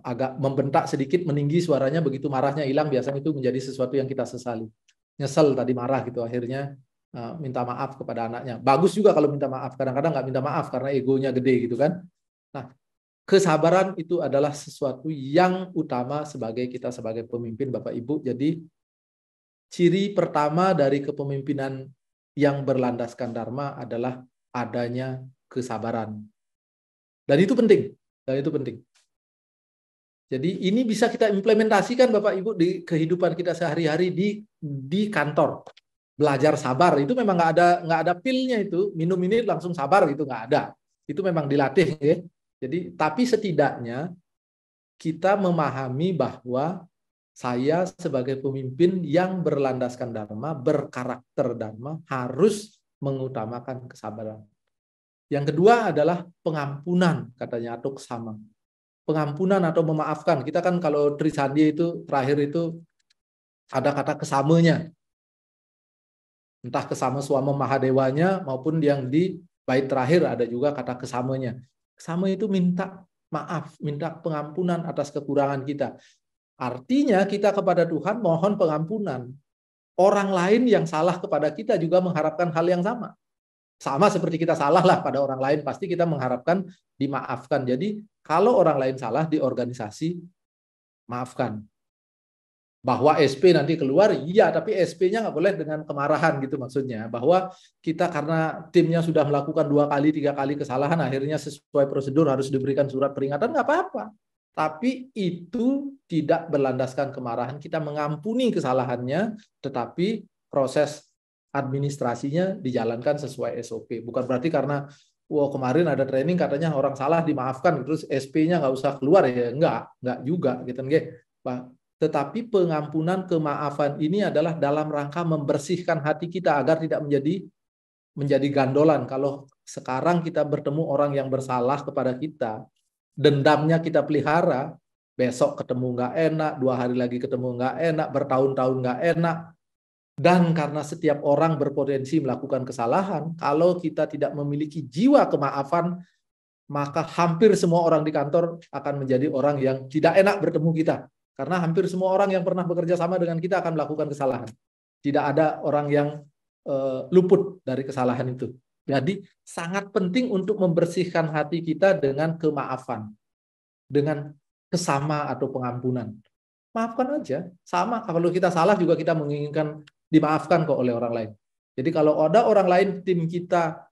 agak membentak sedikit, meninggi suaranya, begitu marahnya hilang, biasanya itu menjadi sesuatu yang kita sesali. Nyesel tadi marah gitu, akhirnya minta maaf kepada anaknya. Bagus juga kalau minta maaf, kadang-kadang nggak minta maaf karena egonya gede gitu kan. Nah, kesabaran itu adalah sesuatu yang utama kita sebagai pemimpin, Bapak Ibu. Jadi ciri pertama dari kepemimpinan yang berlandaskan dharma adalah adanya kesabaran. Dan itu penting. Jadi ini bisa kita implementasikan Bapak Ibu di kehidupan kita sehari-hari di kantor. Belajar sabar itu memang nggak ada pilnya itu, minum ini langsung sabar gitu, nggak ada. Itu memang dilatih ya. Jadi tapi setidaknya kita memahami bahwa saya sebagai pemimpin yang berlandaskan dharma, berkarakter dharma, harus mengutamakan kesabaran. Yang kedua adalah pengampunan, katanya Atuk Sama. Pengampunan atau memaafkan. Kita kan kalau Trisandi itu terakhir itu ada kata kesamanya. Entah kesama Swama Mahadewanya maupun yang di bait terakhir ada juga kata kesamanya. Kesama itu minta maaf, minta pengampunan atas kekurangan kita. Artinya kita kepada Tuhan mohon pengampunan. Orang lain yang salah kepada kita juga mengharapkan hal yang sama. Sama seperti kita salah lah pada orang lain, pasti kita mengharapkan dimaafkan. Jadi kalau orang lain salah di organisasi, maafkan. Bahwa SP nanti keluar, iya, tapi SP-nya nggak boleh dengan kemarahan gitu maksudnya. Bahwa kita karena timnya sudah melakukan 2 kali, 3 kali kesalahan, akhirnya sesuai prosedur harus diberikan surat peringatan, nggak apa-apa. Tapi itu tidak berlandaskan kemarahan. Kita mengampuni kesalahannya, tetapi proses administrasinya dijalankan sesuai SOP. Bukan berarti karena kemarin ada training katanya orang salah dimaafkan, terus SP-nya nggak usah keluar ya. Enggak juga gitu kan. Tetapi pengampunan, kemaafan ini adalah dalam rangka membersihkan hati kita agar tidak menjadi gandolan. Kalau sekarang kita bertemu orang yang bersalah kepada kita, dendamnya kita pelihara, besok ketemu nggak enak, 2 hari lagi ketemu nggak enak, bertahun-tahun nggak enak. Dan karena setiap orang berpotensi melakukan kesalahan, kalau kita tidak memiliki jiwa kemaafan, maka hampir semua orang di kantor akan menjadi orang yang tidak enak bertemu kita. Karena hampir semua orang yang pernah bekerja sama dengan kita akan melakukan kesalahan. Tidak ada orang yang luput dari kesalahan itu. Jadi sangat penting untuk membersihkan hati kita dengan kemaafan. Dengan kesama atau pengampunan. Maafkan aja. Sama kalau kita salah juga kita menginginkan dimaafkan kok oleh orang lain. Jadi kalau ada orang lain tim kita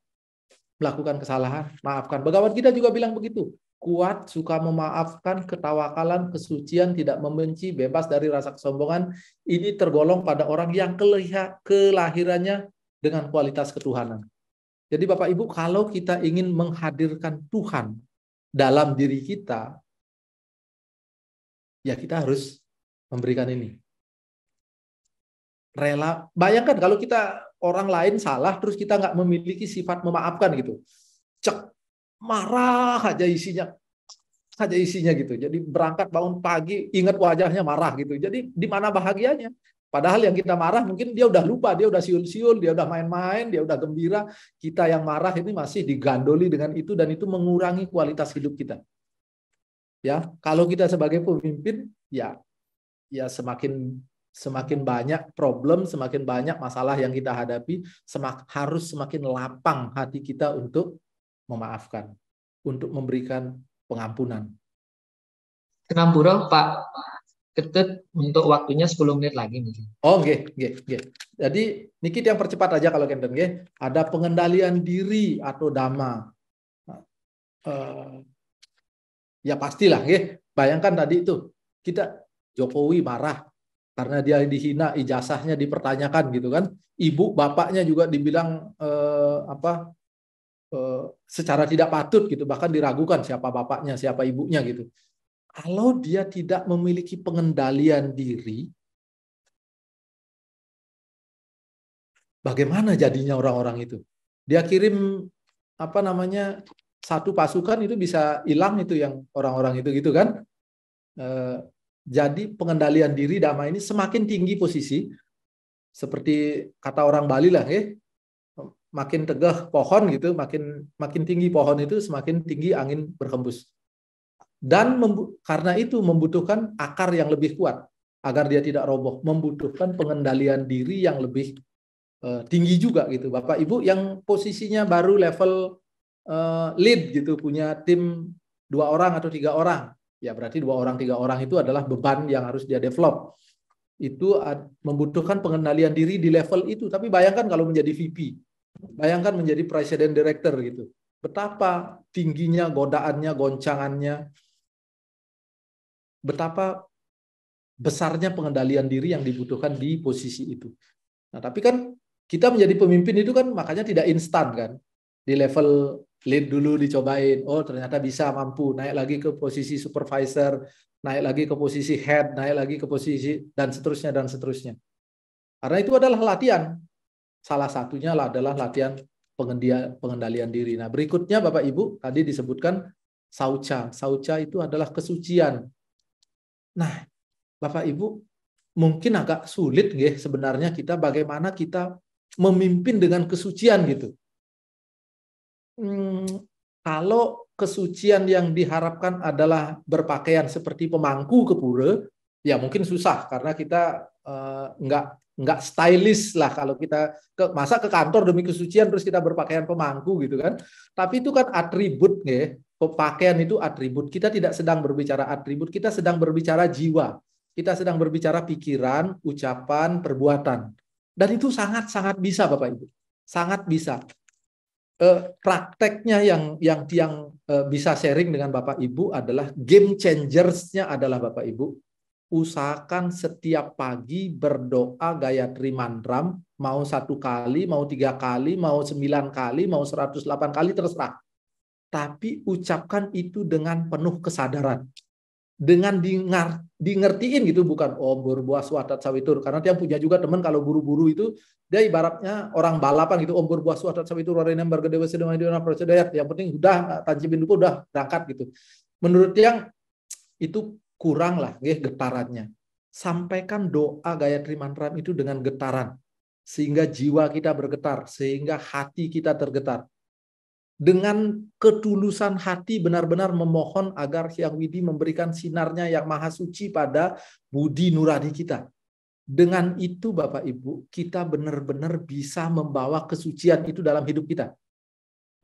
melakukan kesalahan, maafkan. Bhagavad Gita juga bilang begitu. Kuat, suka memaafkan, ketawakalan, kesucian, tidak membenci, bebas dari rasa kesombongan. Ini tergolong pada orang yang kelahirannya dengan kualitas ketuhanan. Jadi Bapak Ibu, kalau kita ingin menghadirkan Tuhan dalam diri kita, ya kita harus memberikan ini. rela. Bayangkan kalau kita orang lain salah terus kita nggak memiliki sifat memaafkan gitu, cek, marah aja isinya gitu. Jadi berangkat bangun pagi ingat wajahnya marah gitu. Jadi di mana bahagianya? Padahal yang kita marah mungkin dia udah lupa, dia udah siul-siul, dia udah main-main, dia udah gembira. Kita yang marah ini masih digandoli dengan itu, dan itu mengurangi kualitas hidup kita. Ya, kalau kita sebagai pemimpin, ya semakin banyak problem, semakin banyak masalah yang kita hadapi, harus semakin lapang hati kita untuk memaafkan, untuk memberikan pengampunan. Kenampura Pak Ketut untuk waktunya 10 menit lagi nih. Oh, oke. Jadi niki yang percepat aja kalau kenten nggih. Ada pengendalian diri atau dhamma. Ya pastilah nggih. Bayangkan tadi itu kita Jokowi marah karena dia dihina, ijazahnya dipertanyakan gitu kan. Ibu bapaknya juga dibilang secara tidak patut gitu, bahkan diragukan siapa bapaknya, siapa ibunya gitu. Kalau dia tidak memiliki pengendalian diri, bagaimana jadinya orang-orang itu? Dia kirim satu pasukan itu bisa hilang itu yang orang-orang itu gitu kan? Jadi pengendalian diri dhamma ini semakin tinggi posisi, seperti kata orang Bali lah, makin tegah pohon gitu, makin tinggi pohon itu semakin tinggi angin berhembus. Dan karena itu membutuhkan akar yang lebih kuat agar dia tidak roboh, membutuhkan pengendalian diri yang lebih tinggi juga gitu. Bapak Ibu yang posisinya baru level lead gitu, punya tim 2 orang atau 3 orang, ya berarti 2 orang 3 orang itu adalah beban yang harus dia develop. Itu membutuhkan pengendalian diri di level itu. Tapi bayangkan kalau menjadi VP, bayangkan menjadi President Director gitu, betapa tingginya godaannya, goncangannya, betapa besarnya pengendalian diri yang dibutuhkan di posisi itu. Nah, tapi kan kita menjadi pemimpin itu kan makanya tidak instan kan. Di level lead dulu dicobain, oh ternyata bisa, mampu, naik lagi ke posisi supervisor, naik lagi ke posisi head, naik lagi ke posisi dan seterusnya dan seterusnya. Karena itu adalah latihan. Salah satunya adalah latihan pengendalian diri. Nah, berikutnya Bapak Ibu tadi disebutkan saucha. Saucha itu adalah kesucian. Nah, Bapak Ibu, mungkin agak sulit sebenarnya kita bagaimana kita memimpin dengan kesucian gitu. Kalau kesucian yang diharapkan adalah berpakaian seperti pemangku ke pura, ya mungkin susah karena kita nggak stylish lah kalau kita masa ke kantor demi kesucian terus kita berpakaian pemangku gitu kan. Tapi itu kan atribut pakaian itu atribut. Kita tidak sedang berbicara atribut, kita sedang berbicara jiwa. Kita sedang berbicara pikiran, ucapan, perbuatan. Dan itu sangat-sangat bisa Bapak Ibu. Sangat bisa. Prakteknya yang bisa sharing dengan Bapak Ibu adalah game changers-nya adalah Bapak Ibu. Usahakan setiap pagi berdoa Gayatri Mantram, mau 1 kali, mau 3 kali, mau 9 kali, mau 108 kali, terserah. Tapi ucapkan itu dengan penuh kesadaran. Dengan dingertiin gitu, bukan Om Burbuah Swatat Sawitur. Karena dia punya juga teman kalau buru-buru itu, dia ibaratnya orang balapan gitu, Om Burbuah Swatat Sawitur, Warenem Bargadewa Sedema Iduna Procedayat. Yang penting udah tancipin dulu, udah berangkat gitu. Menurut yang itu kurang lah getarannya. Sampaikan doa Gayatri Mantram itu dengan getaran. Sehingga jiwa kita bergetar, sehingga hati kita tergetar. Dengan ketulusan hati benar-benar memohon agar Hyang Widi memberikan sinarnya yang maha suci pada budi nurani kita. Dengan itu Bapak Ibu, kita benar-benar bisa membawa kesucian itu dalam hidup kita.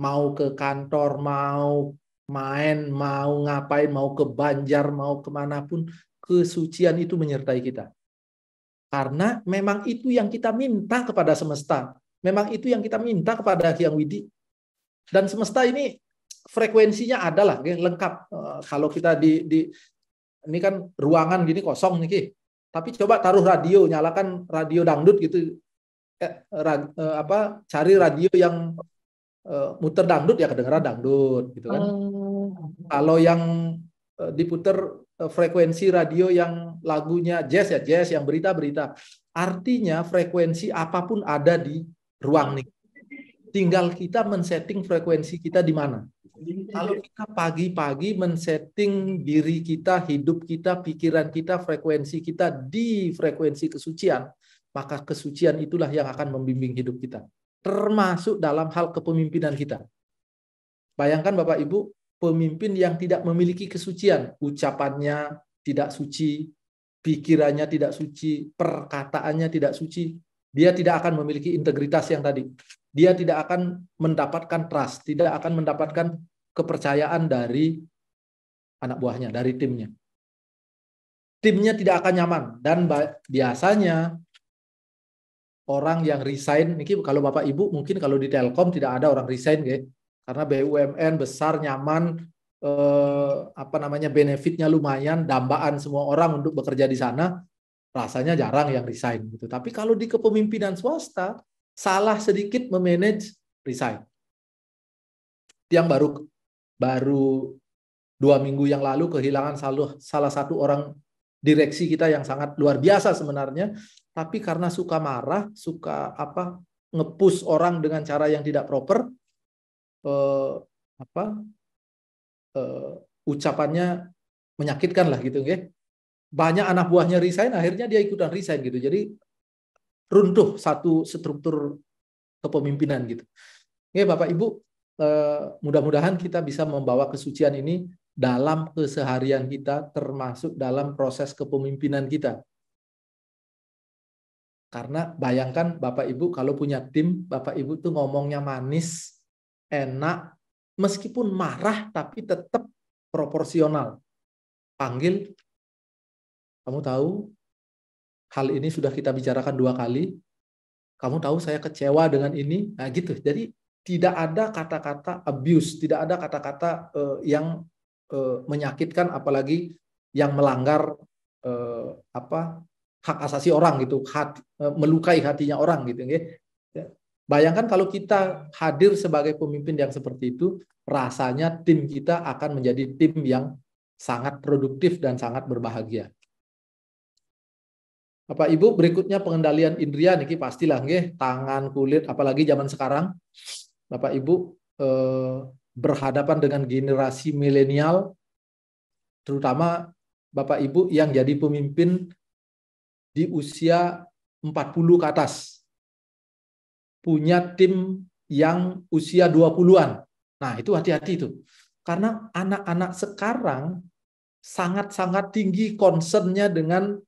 Mau ke kantor, mau main, mau ngapain, mau ke Banjar, mau kemanapun, kesucian itu menyertai kita. Karena memang itu yang kita minta kepada semesta. Memang itu yang kita minta kepada Hyang Widi. Dan semesta ini frekuensinya adalah lengkap. Kalau kita ini kan ruangan gini kosong nih, tapi coba taruh radio, nyalakan radio dangdut gitu, cari radio yang muter dangdut ya kedengeran dangdut gitu kan. Kalau yang diputer frekuensi radio yang lagunya jazz ya jazz, yang berita-berita. Artinya frekuensi apapun ada di ruang ini. Tinggal kita men-setting frekuensi kita di mana. Kalau kita pagi-pagi men-setting diri kita, hidup kita, pikiran kita, frekuensi kita di frekuensi kesucian, maka kesucian itulah yang akan membimbing hidup kita. Termasuk dalam hal kepemimpinan kita. Bayangkan Bapak Ibu, pemimpin yang tidak memiliki kesucian, ucapannya tidak suci, pikirannya tidak suci, perkataannya tidak suci, dia tidak akan memiliki integritas yang tadi. Dia tidak akan mendapatkan trust, tidak akan mendapatkan kepercayaan dari anak buahnya, dari timnya. Timnya tidak akan nyaman. Dan biasanya orang yang resign, ini kalau Bapak Ibu mungkin kalau di Telkom tidak ada orang resign, ya. Karena BUMN besar, nyaman, benefitnya lumayan, dambaan semua orang untuk bekerja di sana, rasanya jarang yang resign gitu. Tapi kalau di kepemimpinan swasta, salah sedikit memanage resign. Yang baru 2 minggu yang lalu kehilangan salah satu orang direksi kita yang sangat luar biasa sebenarnya, tapi karena suka marah, suka nge-push orang dengan cara yang tidak proper, ucapannya menyakitkan lah gitu, ya. Banyak anak buahnya resign, akhirnya dia ikutan resign gitu. Jadi runtuh satu struktur kepemimpinan gitu. Oke, Bapak Ibu, mudah-mudahan kita bisa membawa kesucian ini dalam keseharian kita, termasuk dalam proses kepemimpinan kita. Karena bayangkan Bapak Ibu kalau punya tim, Bapak Ibu tuh ngomongnya manis, enak, meskipun marah tapi tetap proporsional. Panggil, kamu tahu hal ini sudah kita bicarakan 2 kali, kamu tahu saya kecewa dengan ini, nah gitu. Jadi tidak ada kata-kata abuse, tidak ada kata-kata yang menyakitkan, apalagi yang melanggar hak asasi orang gitu, melukai hatinya orang gitu, ya. Bayangkan kalau kita hadir sebagai pemimpin yang seperti itu, rasanya tim kita akan menjadi tim yang sangat produktif dan sangat berbahagia. Bapak Ibu, berikutnya pengendalian indria niki pastilah nggih, tangan, kulit, apalagi zaman sekarang Bapak Ibu berhadapan dengan generasi milenial, terutama Bapak Ibu yang jadi pemimpin di usia 40 ke atas, punya tim yang usia 20-an. Nah, itu hati-hati itu. Karena anak-anak sekarang sangat-sangat tinggi concern-nya dengan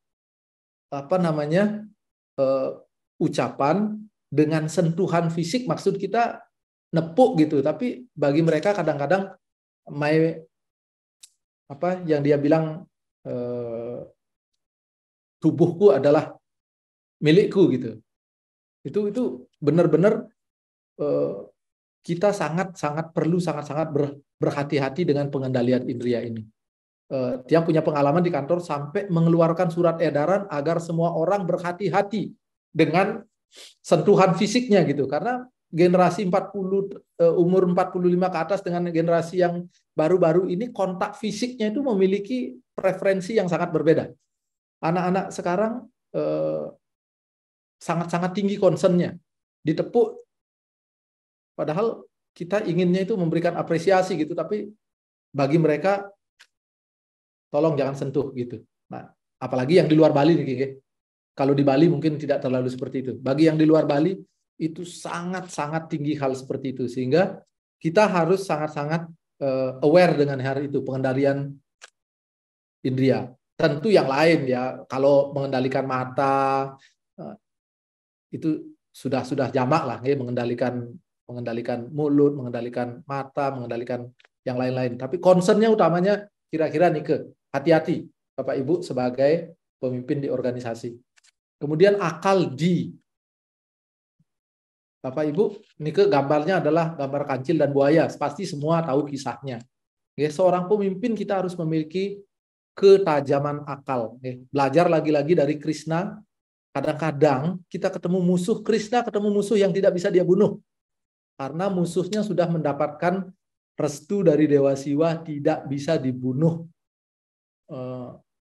ucapan, dengan sentuhan fisik, maksud kita nepuk gitu, tapi bagi mereka kadang-kadang yang dia bilang tubuhku adalah milikku gitu. Itu benar-benar kita sangat-sangat perlu sangat-sangat berhati-hati dengan pengendalian indria ini. Dia punya pengalaman di kantor sampai mengeluarkan surat edaran agar semua orang berhati-hati dengan sentuhan fisiknya gitu, karena generasi umur 45 ke atas dengan generasi yang baru-baru ini, kontak fisiknya itu memiliki preferensi yang sangat berbeda. Anak-anak sekarang sangat-sangat tinggi concern-nya, ditepuk, padahal kita inginnya itu memberikan apresiasi gitu, tapi bagi mereka tolong jangan sentuh gitu. Nah, apalagi yang di luar Bali nih, kalau di Bali mungkin tidak terlalu seperti itu. Bagi yang di luar Bali itu sangat-sangat tinggi hal seperti itu, sehingga kita harus sangat-sangat aware dengan hal itu, pengendalian indria. Tentu yang lain ya, kalau mengendalikan mata itu sudah jamak lah, ya, mengendalikan mulut, mengendalikan mata, mengendalikan yang lain-lain. Tapi concernnya utamanya kira-kira nih, hati-hati Bapak Ibu sebagai pemimpin di organisasi. Kemudian akal di Bapak Ibu, ini gambarnya adalah gambar kancil dan buaya. Pasti semua tahu kisahnya. Ya, seorang pemimpin kita harus memiliki ketajaman akal. Ya, belajar lagi-lagi dari Krishna. Kadang-kadang kita ketemu musuh Krishna, ketemu musuh yang tidak bisa dia bunuh. Karena musuhnya sudah mendapatkan restu dari Dewa Siwa, tidak bisa dibunuh.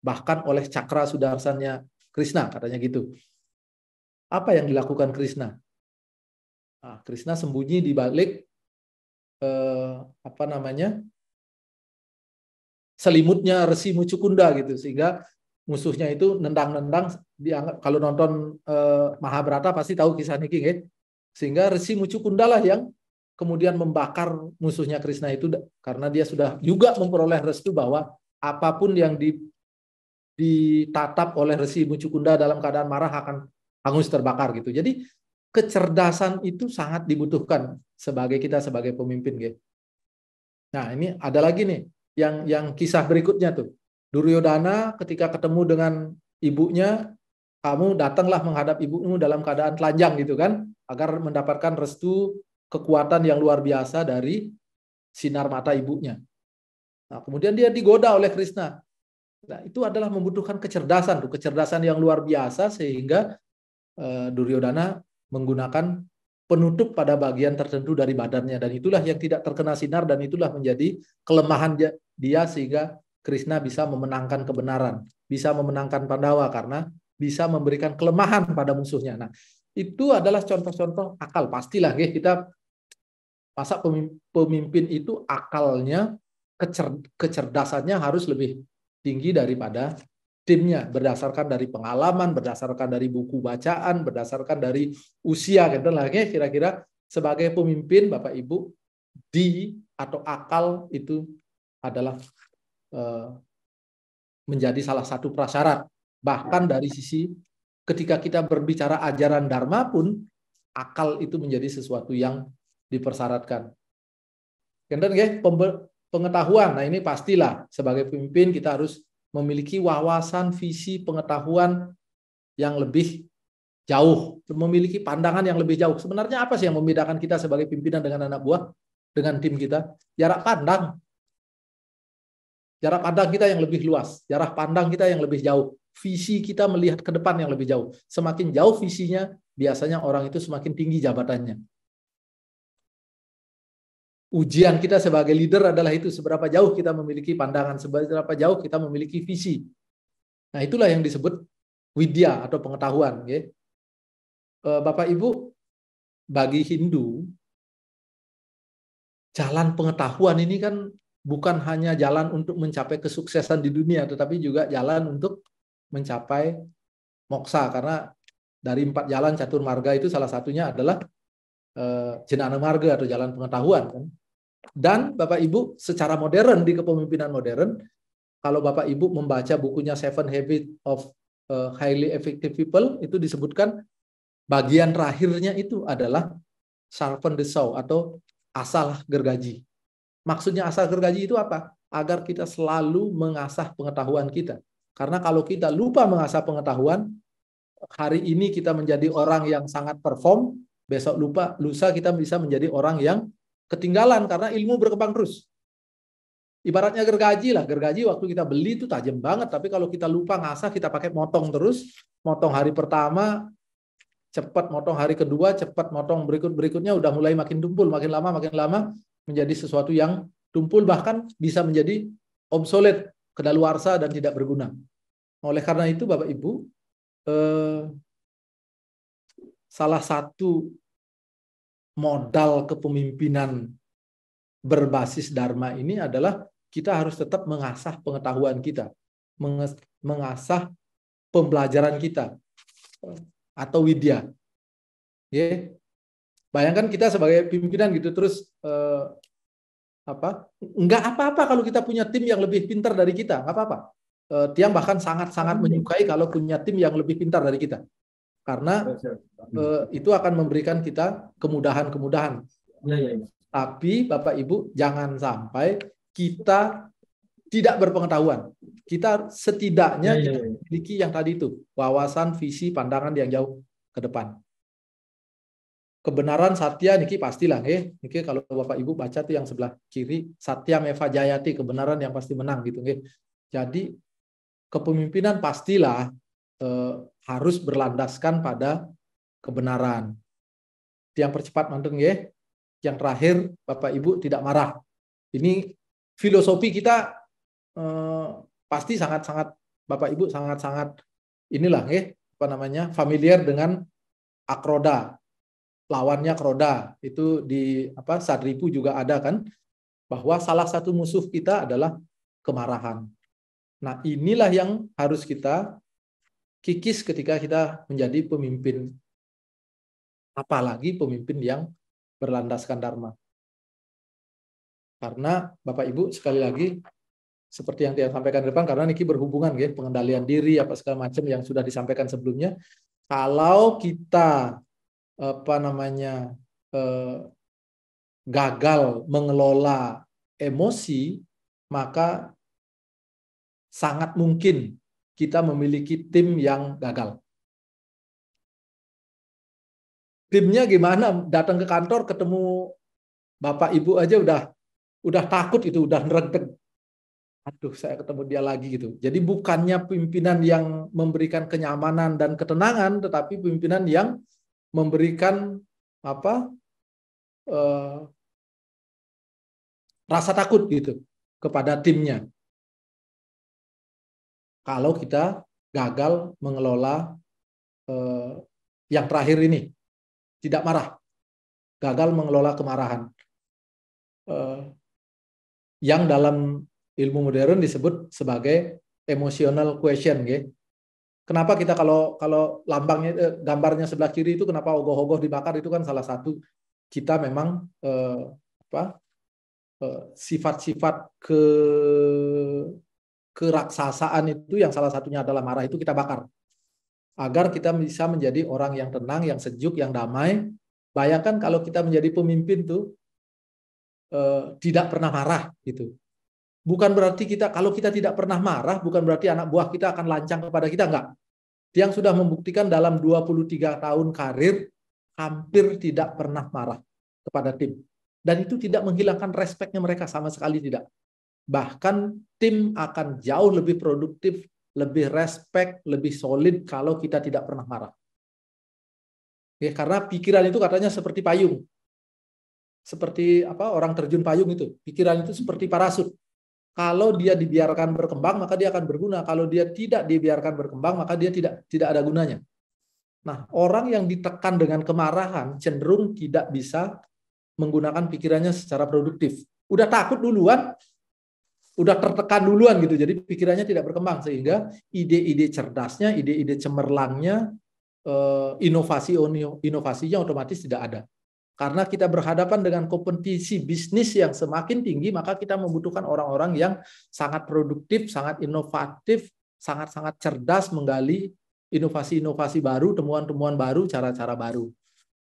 Bahkan oleh cakra sudarsanya Krishna, katanya gitu. Apa yang dilakukan Krishna? Nah, Krishna sembunyi di balik selimutnya Resi Mucukunda gitu, sehingga musuhnya itu nendang-nendang, dianggap kalau nonton Mahabharata pasti tahu kisah niki, ya. Sehingga Resi Mucukunda lah yang kemudian membakar musuhnya Krishna itu, karena dia sudah juga memperoleh restu bahwa apapun yang ditatap oleh Resi Mucukunda dalam keadaan marah akan hangus terbakar gitu. Jadi kecerdasan itu sangat dibutuhkan sebagai pemimpin, gitu. Nah, ini ada lagi nih yang kisah berikutnya tuh. Duryodhana ketika ketemu dengan ibunya, kamu datanglah menghadap ibumu dalam keadaan telanjang gitu kan, agar mendapatkan restu kekuatan yang luar biasa dari sinar mata ibunya. Nah, kemudian dia digoda oleh Krishna. Nah, itu adalah membutuhkan kecerdasan tuh, kecerdasan yang luar biasa, sehingga Duryodhana menggunakan penutup pada bagian tertentu dari badannya, dan itulah yang tidak terkena sinar, dan itulah menjadi kelemahan dia, sehingga Krishna bisa memenangkan kebenaran, bisa memenangkan Pandawa karena bisa memberikan kelemahan pada musuhnya. Nah, itu adalah contoh-contoh akal. Pastilah ya, kita masa pemimpin itu akalnya, kecerdasannya harus lebih tinggi daripada timnya, berdasarkan dari pengalaman, berdasarkan dari buku bacaan, berdasarkan dari usia, gitu lah. Kira-kira sebagai pemimpin, Bapak Ibu, atau akal itu adalah menjadi salah satu prasyarat. Bahkan dari sisi ketika kita berbicara ajaran Dharma pun, akal itu menjadi sesuatu yang dipersyaratkan. Kemudian pengetahuan, nah ini pastilah sebagai pemimpin kita harus memiliki wawasan, visi, pengetahuan yang lebih jauh, memiliki pandangan yang lebih jauh. Sebenarnya apa sih yang membedakan kita sebagai pimpinan dengan anak buah, dengan tim kita? Jarak pandang. Jarak pandang kita yang lebih luas, jarak pandang kita yang lebih jauh, visi kita melihat ke depan yang lebih jauh. Semakin jauh visinya, biasanya orang itu semakin tinggi jabatannya. Ujian kita sebagai leader adalah itu, seberapa jauh kita memiliki pandangan, seberapa jauh kita memiliki visi. Nah, itulah yang disebut widya atau pengetahuan. Ya. Bapak Ibu, bagi Hindu, jalan pengetahuan ini kan bukan hanya jalan untuk mencapai kesuksesan di dunia, tetapi juga jalan untuk mencapai moksa, karena dari 4 jalan catur marga itu salah satunya adalah Jnana Marga atau jalan pengetahuan. Kan? Dan Bapak Ibu, secara modern di kepemimpinan modern, kalau Bapak Ibu membaca bukunya Seven Habits of Highly Effective People, itu disebutkan bagian terakhirnya itu adalah sharpen the saw atau asah gergaji. Maksudnya asah gergaji itu apa? Agar kita selalu mengasah pengetahuan kita. Karena kalau kita lupa mengasah pengetahuan, hari ini kita menjadi orang yang sangat perform, besok lusa kita bisa menjadi orang yang ketinggalan karena ilmu berkembang terus. Ibaratnya gergaji lah, gergaji waktu kita beli itu tajam banget, tapi kalau kita lupa ngasah, kita pakai motong terus, motong hari pertama cepat, motong hari kedua cepat, motong berikutnya udah mulai makin tumpul, makin lama menjadi sesuatu yang tumpul, bahkan bisa menjadi obsolete, kedaluarsa dan tidak berguna. Oleh karena itu Bapak Ibu, salah satu modal kepemimpinan berbasis Dharma ini adalah kita harus tetap mengasah pengetahuan kita, mengasah pembelajaran kita atau widya. Ya. Bayangkan kita sebagai pimpinan gitu terus enggak apa-apa kalau kita punya tim yang lebih pintar dari kita, enggak apa-apa. Tiang bahkan sangat-sangat menyukai kalau punya tim yang lebih pintar dari kita. Karena itu akan memberikan kita kemudahan-kemudahan. Tapi Bapak Ibu, jangan sampai kita tidak berpengetahuan. Kita setidaknya kita memiliki yang tadi itu, wawasan, visi, pandangan yang jauh ke depan. Kebenaran satya niki pastilah niki kalau Bapak Ibu baca tuh yang sebelah kiri, satya meva jayati, kebenaran yang pasti menang gitu nggih. Jadi kepemimpinan pastilah harus berlandaskan pada kebenaran. Yang percepat manten nggih. Yang terakhir Bapak Ibu tidak marah. Ini filosofi kita pasti sangat-sangat Bapak Ibu sangat-sangat inilah familiar dengan akroda, lawannya kroda. Itu di Sadripu juga ada kan, bahwa salah satu musuh kita adalah kemarahan. Nah, inilah yang harus kita kikis ketika kita menjadi pemimpin, apalagi pemimpin yang berlandaskan dharma. Karena Bapak Ibu sekali lagi, seperti yang saya sampaikan di depan, karena Niki berhubungan ya, pengendalian diri apa segala macam yang sudah disampaikan sebelumnya. Kalau kita gagal mengelola emosi, maka sangat mungkin kita memiliki tim yang gagal. Timnya gimana? Datang ke kantor ketemu Bapak Ibu aja udah takut, itu udah ngereg. Aduh, saya ketemu dia lagi gitu. Jadi bukannya pimpinan yang memberikan kenyamanan dan ketenangan, tetapi pimpinan yang memberikan rasa takut gitu kepada timnya. Kalau kita gagal mengelola yang terakhir ini, tidak marah, gagal mengelola kemarahan, yang dalam ilmu modern disebut sebagai emotional question, gitu. Kenapa kita kalau lambangnya gambarnya sebelah kiri itu kenapa ogoh-ogoh dibakar, itu kan salah satu kita memang sifat-sifat keraksasaan itu yang salah satunya adalah marah, itu kita bakar agar kita bisa menjadi orang yang tenang, yang sejuk, yang damai. Bayangkan kalau kita menjadi pemimpin tuh tidak pernah marah gitu. Bukan berarti kalau kita tidak pernah marah, bukan berarti anak buah kita akan lancang kepada kita, enggak. Yang sudah membuktikan dalam 23 tahun karir hampir tidak pernah marah kepada tim. Dan itu tidak menghilangkan respeknya mereka, sama sekali tidak. Bahkan tim akan jauh lebih produktif, lebih respect, lebih solid kalau kita tidak pernah marah. Ya, karena pikiran itu katanya seperti payung. Seperti orang terjun payung itu. Pikiran itu seperti parasut. Kalau dia dibiarkan berkembang, maka dia akan berguna. Kalau dia tidak dibiarkan berkembang, maka dia tidak ada gunanya. Nah, orang yang ditekan dengan kemarahan cenderung tidak bisa menggunakan pikirannya secara produktif. Udah takut duluan, udah tertekan duluan gitu. Jadi pikirannya tidak berkembang, sehingga ide-ide cerdasnya, ide-ide cemerlangnya, inovasinya otomatis tidak ada. Karena kita berhadapan dengan kompetisi bisnis yang semakin tinggi, maka kita membutuhkan orang-orang yang sangat produktif, sangat inovatif, sangat-sangat cerdas menggali inovasi-inovasi baru, temuan-temuan baru, cara-cara baru.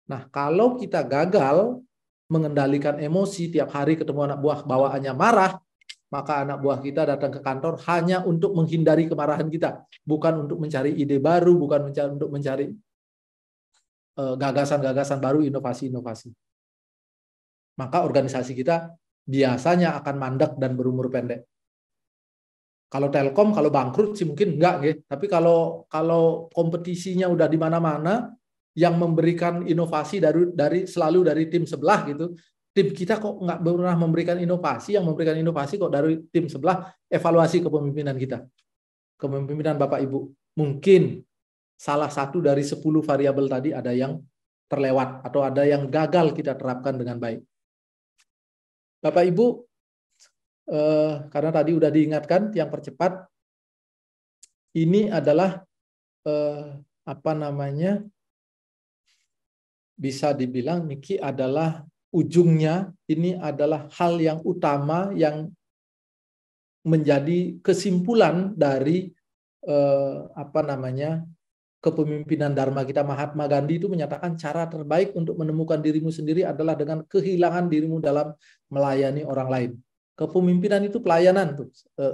Nah, kalau kita gagal mengendalikan emosi, tiap hari ketemu anak buah bawaannya marah, maka anak buah kita datang ke kantor hanya untuk menghindari kemarahan kita, bukan untuk mencari ide baru, bukan untuk mencari gagasan-gagasan baru, inovasi-inovasi. Maka organisasi kita biasanya akan mandek dan berumur pendek. Kalau Telkom, kalau bangkrut sih mungkin enggak, gitu. Tapi kalau kompetisinya udah di mana-mana, yang memberikan inovasi selalu dari tim sebelah gitu, tim kita kok nggak pernah memberikan inovasi, yang memberikan inovasi kok dari tim sebelah. Evaluasi kepemimpinan kita, kepemimpinan Bapak Ibu. Mungkin salah satu dari 10 variabel tadi ada yang terlewat atau ada yang gagal kita terapkan dengan baik. Bapak Ibu, karena tadi udah diingatkan, yang percepat ini adalah bisa dibilang Niki adalah ujungnya, ini adalah hal yang utama yang menjadi kesimpulan dari kepemimpinan Dharma kita. Mahatma Gandhi itu menyatakan cara terbaik untuk menemukan dirimu sendiri adalah dengan kehilangan dirimu dalam melayani orang lain. Kepemimpinan itu pelayanan tuh.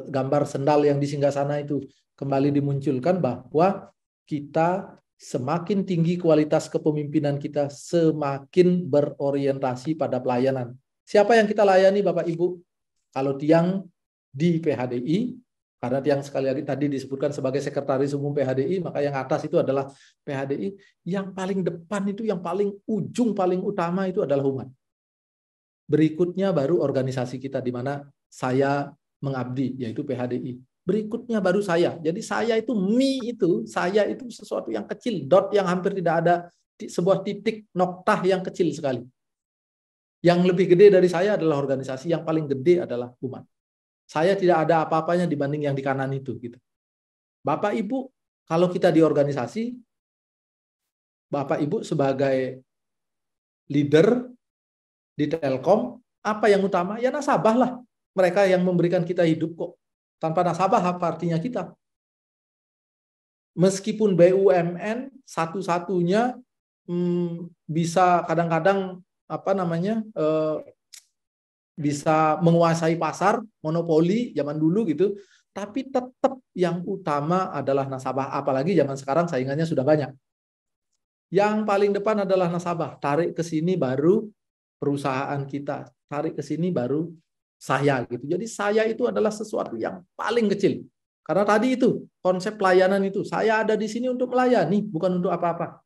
Gambar sendal yang di singgasana itu kembali dimunculkan bahwa kita semakin tinggi kualitas kepemimpinan kita, semakin berorientasi pada pelayanan. Siapa yang kita layani Bapak Ibu? Kalau tiang di PHDI, karena yang sekali lagi tadi disebutkan sebagai sekretaris umum PHDI, maka yang atas itu adalah PHDI. Yang paling depan itu, yang paling ujung, paling utama itu adalah umat. Berikutnya baru organisasi kita di mana saya mengabdi, yaitu PHDI. berikutnya baru saya. Jadi saya itu, me itu, saya itu sesuatu yang kecil, dot yang hampir tidak ada, sebuah titik noktah yang kecil sekali. Yang lebih gede dari saya adalah organisasi, yang paling gede adalah umat. Saya tidak ada apa-apanya dibanding yang di kanan itu. Gitu. Bapak Ibu, kalau kita di organisasi, Bapak Ibu sebagai leader di Telkom, apa yang utama? Ya nasabah lah. Mereka yang memberikan kita hidup kok. Tanpa nasabah apa artinya kita? Meskipun BUMN satu-satunya bisa kadang-kadang bisa menguasai pasar, monopoli zaman dulu gitu, tapi tetap yang utama adalah nasabah. Apalagi zaman sekarang saingannya sudah banyak. Yang paling depan adalah nasabah. Tarik ke sini baru perusahaan kita, tarik ke sini baru saya gitu. Jadi saya itu adalah sesuatu yang paling kecil. Karena tadi itu konsep pelayanan itu, saya ada di sini untuk melayani, bukan untuk apa-apa.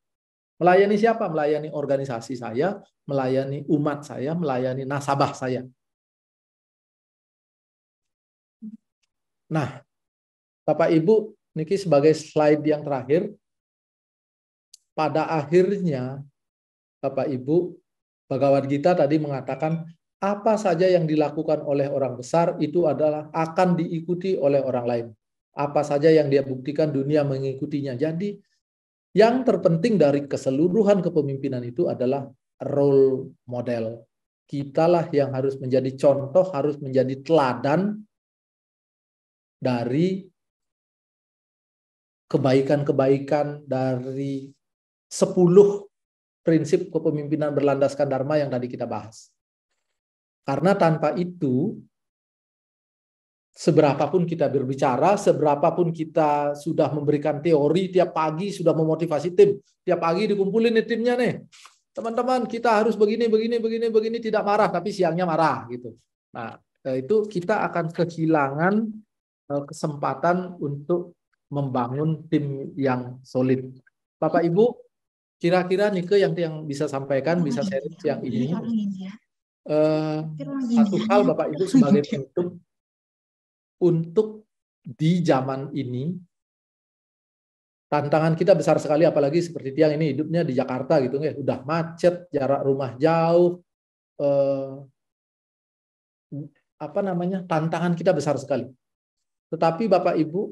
Melayani siapa? Melayani organisasi saya, melayani umat saya, melayani nasabah saya. Nah, Bapak Ibu, niki sebagai slide yang terakhir, pada akhirnya Bapak Ibu, Bhagavad Gita tadi mengatakan apa saja yang dilakukan oleh orang besar itu adalah akan diikuti oleh orang lain. Apa saja yang dia buktikan, dunia mengikutinya. Jadi yang terpenting dari keseluruhan kepemimpinan itu adalah role model. Kitalah yang harus menjadi contoh, harus menjadi teladan dari kebaikan-kebaikan, dari 10 prinsip kepemimpinan berlandaskan Dharma yang tadi kita bahas. Karena tanpa itu, seberapapun kita berbicara, seberapapun kita sudah memberikan teori, tiap pagi sudah memotivasi tim, tiap pagi dikumpulin nih timnya nih, teman-teman kita harus begini, tidak marah, tapi siangnya marah gitu. Nah, itu kita akan kehilangan kesempatan untuk membangun tim yang solid. Bapak Ibu, kira-kira Nike yang bisa sampaikan, bisa sharing yang ini. Satu hal Bapak Ibu sebagai penutup, untuk di zaman ini tantangan kita besar sekali, apalagi seperti Tiang ini hidupnya di Jakarta gitu ya, udah macet, jarak rumah jauh, tantangan kita besar sekali. Tetapi Bapak Ibu,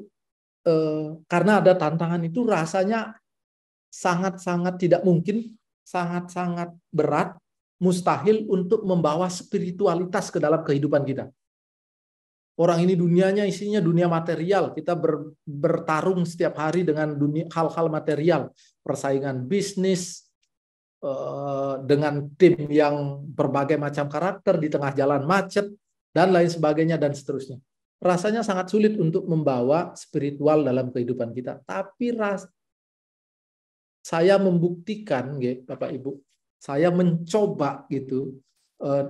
karena ada tantangan itu rasanya sangat-sangat tidak mungkin, sangat-sangat berat, mustahil untuk membawa spiritualitas ke dalam kehidupan kita. Orang ini dunianya isinya dunia material. Kita bertarung setiap hari dengan dunia hal-hal material, persaingan bisnis dengan tim yang berbagai macam karakter di tengah jalan macet dan lain sebagainya dan seterusnya. Rasanya sangat sulit untuk membawa spiritual dalam kehidupan kita. Tapi saya membuktikan, Bapak Ibu, saya mencoba gitu.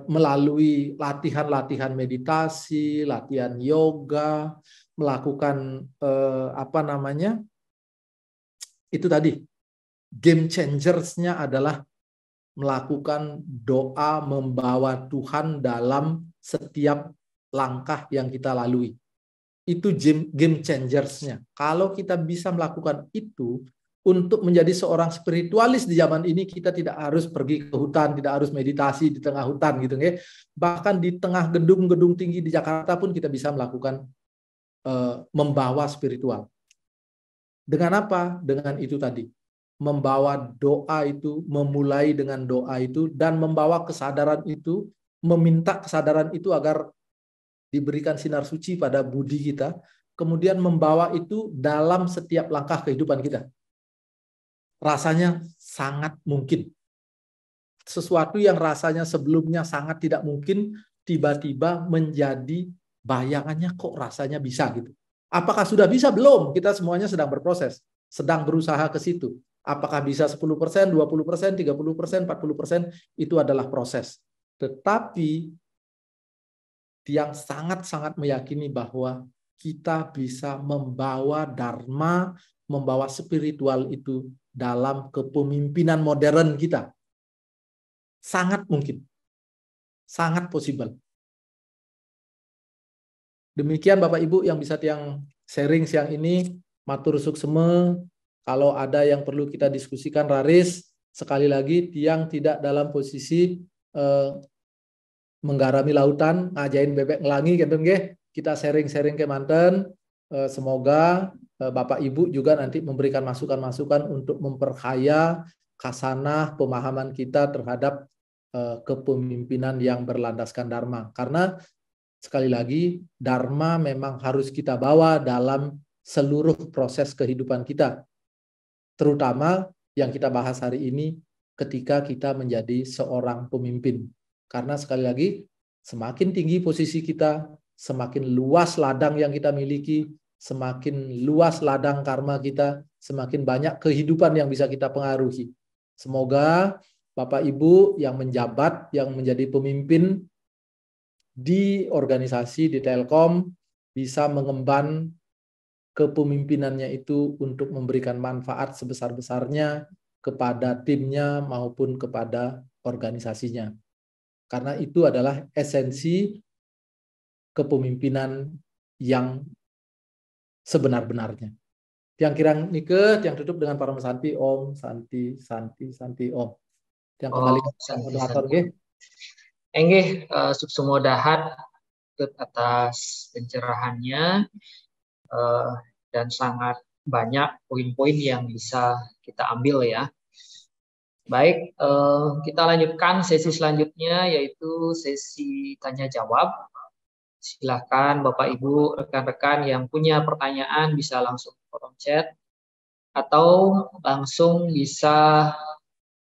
Melalui latihan-latihan meditasi, latihan yoga, melakukan itu tadi game changersnya adalah melakukan doa membawa Tuhan dalam setiap langkah yang kita lalui. Itu game changersnya. Kalau kita bisa melakukan itu, untuk menjadi seorang spiritualis di zaman ini, kita tidak harus pergi ke hutan, tidak harus meditasi di tengah hutan gitu ya. Bahkan di tengah gedung-gedung tinggi di Jakarta pun kita bisa melakukan membawa spiritual. Dengan apa? Dengan itu tadi. Membawa doa itu, memulai dengan doa itu, dan membawa kesadaran itu, meminta kesadaran itu agar diberikan sinar suci pada budi kita, kemudian membawa itu dalam setiap langkah kehidupan kita. Rasanya sangat mungkin. Sesuatu yang rasanya sebelumnya sangat tidak mungkin, tiba-tiba menjadi bayangannya kok rasanya bisa gitu. Apakah sudah bisa? Belum. Kita semuanya sedang berproses, sedang berusaha ke situ. Apakah bisa 10%, 20%, 30%, 40%, itu adalah proses. Tetapi yang sangat-sangat meyakini bahwa kita bisa membawa dharma, membawa spiritual itu dalam kepemimpinan modern kita. Sangat mungkin. Sangat possible. Demikian Bapak Ibu yang bisa tiang sharing siang ini. Matur sukseme. Kalau ada yang perlu kita diskusikan Raris, sekali lagi tiang tidak dalam posisi menggarami lautan, ngajain bebek ngelangi gitu nggih. Kita sharing-sharing ke manten. Semoga Bapak Ibu juga nanti memberikan masukan-masukan untuk memperkaya khasanah pemahaman kita terhadap kepemimpinan yang berlandaskan dharma. Karena sekali lagi dharma memang harus kita bawa dalam seluruh proses kehidupan kita. Terutama yang kita bahas hari ini ketika kita menjadi seorang pemimpin. Karena sekali lagi semakin tinggi posisi kita, semakin luas ladang yang kita miliki, semakin luas ladang karma kita, semakin banyak kehidupan yang bisa kita pengaruhi. Semoga Bapak Ibu yang menjabat, yang menjadi pemimpin di organisasi, di Telkom, bisa mengemban kepemimpinannya itu untuk memberikan manfaat sebesar-besarnya kepada timnya maupun kepada organisasinya. Karena itu adalah esensi kepemimpinan yang sebenar-benarnya. Yang kirang nike, yang tutup dengan para santi, Om, Santi, Santi, Santi, Om. Yang kembali ke moderator, nggih. Enggih, Suksumo Dahat atas pencerahannya dan sangat banyak poin-poin yang bisa kita ambil ya. Baik, kita lanjutkan sesi selanjutnya yaitu sesi tanya jawab. Silahkan Bapak Ibu rekan-rekan yang punya pertanyaan bisa langsung kolom chat atau langsung bisa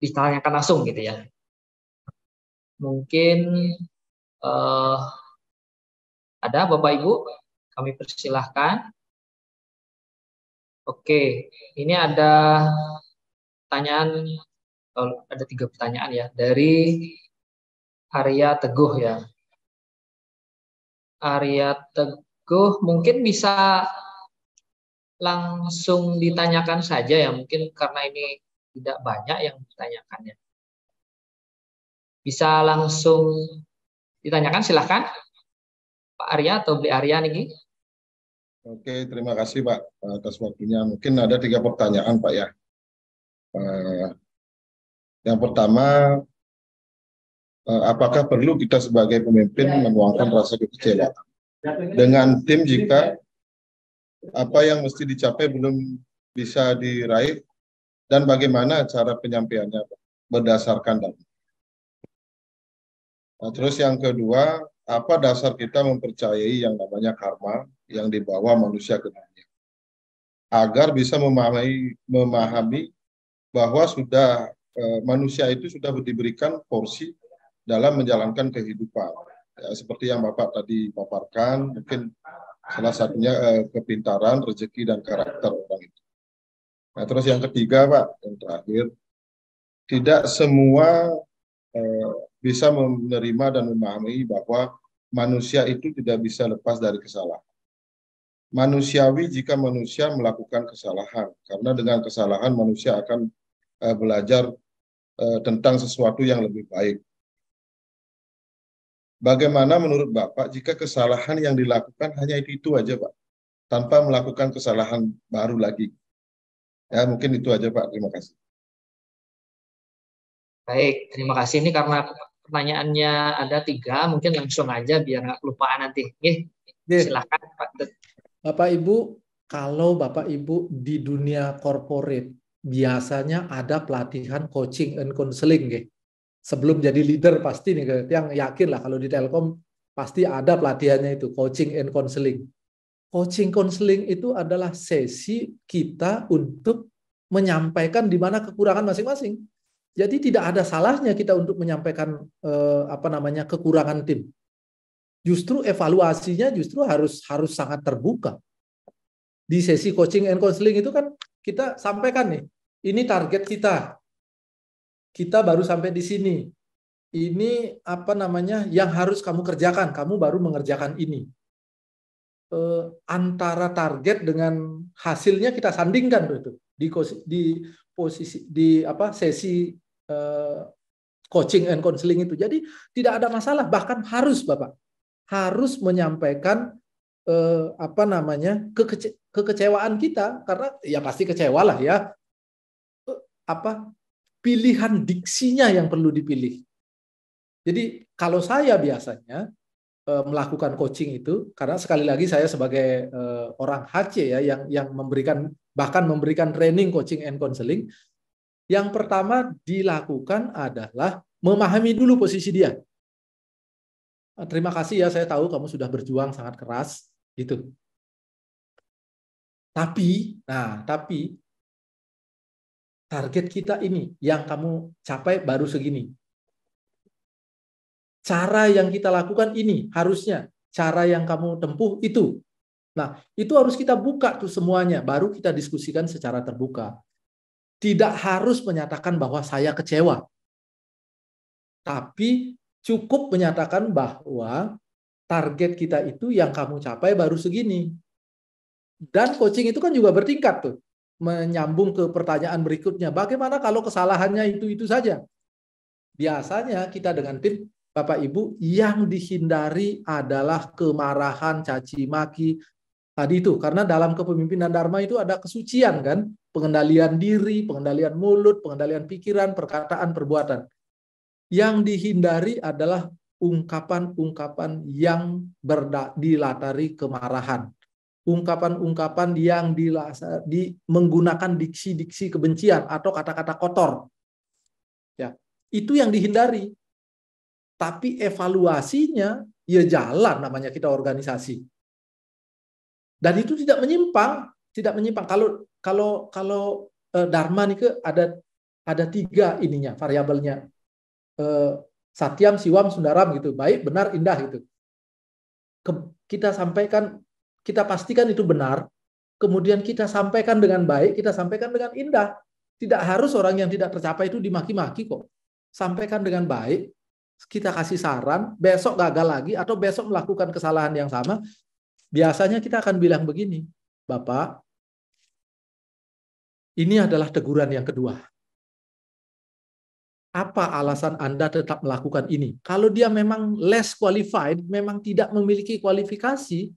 ditanyakan langsung gitu ya. Mungkin ada Bapak Ibu, kami persilahkan. Oke, ini ada pertanyaan, ada 3 pertanyaan ya dari Arya Teguh ya. Arya Teguh mungkin bisa langsung ditanyakan saja ya, mungkin karena ini tidak banyak yang ditanyakannya. Bisa langsung ditanyakan, silahkan Pak Arya atau Bli Arya nih. Oke, terima kasih Pak atas waktunya. Mungkin ada 3 pertanyaan Pak ya. Yang pertama, apakah perlu kita sebagai pemimpin menuangkan rasa kekecewaan dengan tim jika apa yang mesti dicapai belum bisa diraih, dan bagaimana cara penyampaiannya Pak, berdasarkan data? Nah, terus yang kedua, apa dasar kita mempercayai yang namanya karma yang dibawa manusia ke dunia, agar bisa memahami bahwa sudah manusia itu sudah diberikan porsi dalam menjalankan kehidupan. Ya, seperti yang Bapak tadi paparkan, mungkin salah satunya kepintaran, rezeki, dan karakter orang itu. Nah, terus yang ketiga Pak, yang terakhir, tidak semua bisa menerima dan memahami bahwa manusia itu tidak bisa lepas dari kesalahan. Manusiawi jika manusia melakukan kesalahan, karena dengan kesalahan manusia akan belajar tentang sesuatu yang lebih baik. Bagaimana menurut Bapak jika kesalahan yang dilakukan hanya itu aja Pak, tanpa melakukan kesalahan baru lagi? Ya, mungkin itu aja Pak, terima kasih. Baik, terima kasih. Ini karena pertanyaannya ada 3, mungkin langsung aja biar nggak kelupaan nanti. Silakan Pak. Bapak Ibu, kalau Bapak Ibu di dunia corporate biasanya ada pelatihan coaching and counseling, sebelum jadi leader pasti nih, yang yakin lah kalau di Telkom pasti ada pelatihannya itu, coaching and counseling. Coaching counseling itu adalah sesi kita untuk menyampaikan di mana kekurangan masing-masing. Jadi tidak ada salahnya kita untuk menyampaikan kekurangan tim. Justru evaluasinya justru harus sangat terbuka. Di sesi coaching and counseling itu kan kita sampaikan nih, ini target kita. Kita baru sampai di sini. Ini yang harus kamu kerjakan, kamu baru mengerjakan ini. Antara target dengan hasilnya kita sandingkan itu di sesi coaching and counseling itu. Jadi tidak ada masalah, bahkan harus Bapak harus menyampaikan kekecewaan kita, karena ya pasti kecewa lah ya. Pilihan diksinya yang perlu dipilih. Jadi kalau saya biasanya melakukan coaching itu, karena sekali lagi saya sebagai orang HC ya yang bahkan memberikan training coaching and counseling, yang pertama dilakukan adalah memahami dulu posisi dia. Terima kasih ya, saya tahu kamu sudah berjuang sangat keras gitu. Tapi target kita ini yang kamu capai baru segini. Cara yang kita lakukan ini harusnya, cara yang kamu tempuh itu. Nah, itu harus kita buka tuh semuanya, baru kita diskusikan secara terbuka. Tidak harus menyatakan bahwa saya kecewa. Tapi cukup menyatakan bahwa target kita itu yang kamu capai baru segini. Dan coaching itu kan juga bertingkat tuh. Menyambung ke pertanyaan berikutnya. Bagaimana kalau kesalahannya itu saja? Biasanya kita dengan tim, Bapak Ibu, yang dihindari adalah kemarahan, caci maki. Tadi itu, karena dalam kepemimpinan Dharma itu ada kesucian kan? Pengendalian diri, pengendalian mulut, pengendalian pikiran, perkataan, perbuatan. Yang dihindari adalah ungkapan-ungkapan yang dilatari kemarahan. Ungkapan-ungkapan yang menggunakan diksi-diksi kebencian atau kata-kata kotor. Ya, itu yang dihindari. Tapi evaluasinya ya jalan, namanya kita organisasi. Dan itu tidak menyimpang. Kalau Dharma nih ada 3 ininya, variabelnya. Satyam, Siwam, Sundaram gitu, baik, benar, indah gitu. Kita sampaikan, kita pastikan itu benar, kemudian kita sampaikan dengan baik, kita sampaikan dengan indah. Tidak harus orang yang tidak tercapai itu dimaki-maki kok. Sampaikan dengan baik, kita kasih saran, besok gagal lagi atau besok melakukan kesalahan yang sama, biasanya kita akan bilang begini, Bapak, ini adalah teguran yang kedua. Apa alasan Anda tetap melakukan ini? Kalau dia memang less qualified, memang tidak memiliki kualifikasi,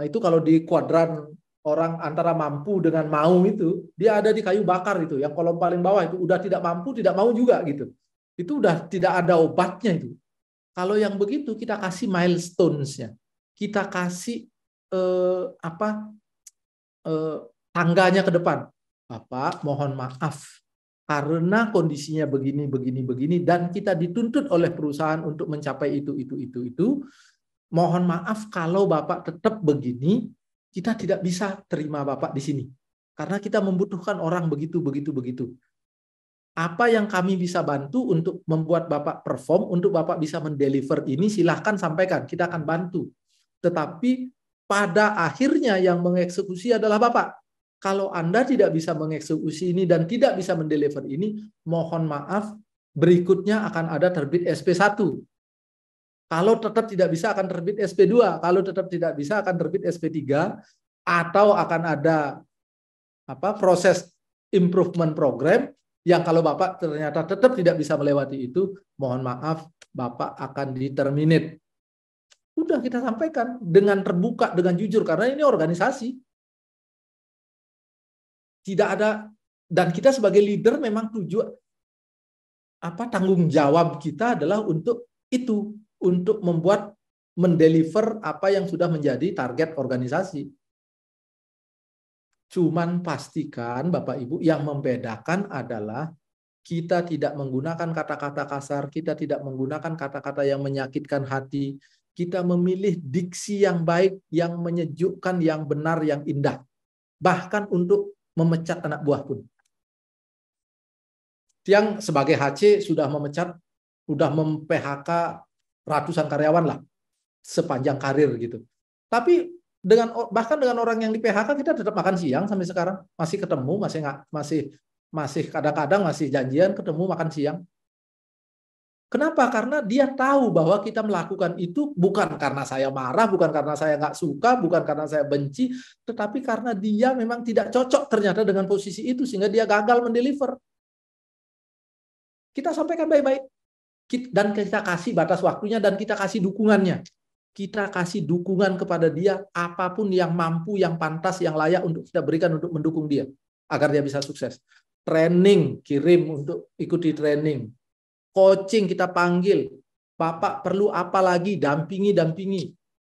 itu kalau di kuadran orang antara mampu dengan mau itu, dia ada di kayu bakar itu, yang kolom paling bawah itu udah tidak mampu, tidak mau juga gitu. Itu udah tidak ada obatnya itu. Kalau yang begitu kita kasih milestones-nya, kita kasih tangganya ke depan. Bapak, mohon maaf. Karena kondisinya begini, dan kita dituntut oleh perusahaan untuk mencapai itu. Mohon maaf kalau Bapak tetap begini, kita tidak bisa terima Bapak di sini. Karena kita membutuhkan orang begitu. Apa yang kami bisa bantu untuk membuat Bapak perform, untuk Bapak bisa mendeliver ini, silahkan sampaikan, kita akan bantu. Tetapi pada akhirnya yang mengeksekusi adalah Bapak. Kalau Anda tidak bisa mengeksekusi ini dan tidak bisa mendeliver ini, mohon maaf, berikutnya akan ada terbit SP1. Kalau tetap tidak bisa akan terbit SP2, kalau tetap tidak bisa akan terbit SP3, atau akan ada proses improvement program yang kalau Bapak ternyata tetap tidak bisa melewati itu, mohon maaf, Bapak akan diterminate. Udah kita sampaikan dengan terbuka, dengan jujur, karena ini organisasi. Tidak ada, dan kita sebagai leader memang tanggung jawab kita adalah untuk itu, untuk mendeliver apa yang sudah menjadi target organisasi. Cuman pastikan Bapak Ibu, yang membedakan adalah kita tidak menggunakan kata-kata kasar, kita tidak menggunakan kata-kata yang menyakitkan hati, kita memilih diksi yang baik, yang menyejukkan, yang benar, yang indah. Bahkan untuk memecat anak buah pun. Yang sebagai HC sudah memecat, sudah mem-PHK ratusan karyawan lah sepanjang karir gitu. Tapi bahkan dengan orang yang di PHK kita tetap makan siang sampai sekarang, masih ketemu, masih kadang-kadang masih janjian ketemu makan siang. Kenapa? Karena dia tahu bahwa kita melakukan itu bukan karena saya marah, bukan karena saya nggak suka, bukan karena saya benci, tetapi karena dia memang tidak cocok ternyata dengan posisi itu, sehingga dia gagal mendeliver. Kita sampaikan baik-baik. Dan kita kasih batas waktunya dan kita kasih dukungannya. kita kasih dukungan kepada dia, apapun yang mampu, yang pantas, yang layak untuk kita berikan untuk mendukung dia, agar dia bisa sukses. Training, kirim untuk ikuti training. Coaching kita panggil, Bapak perlu apa lagi, dampingi.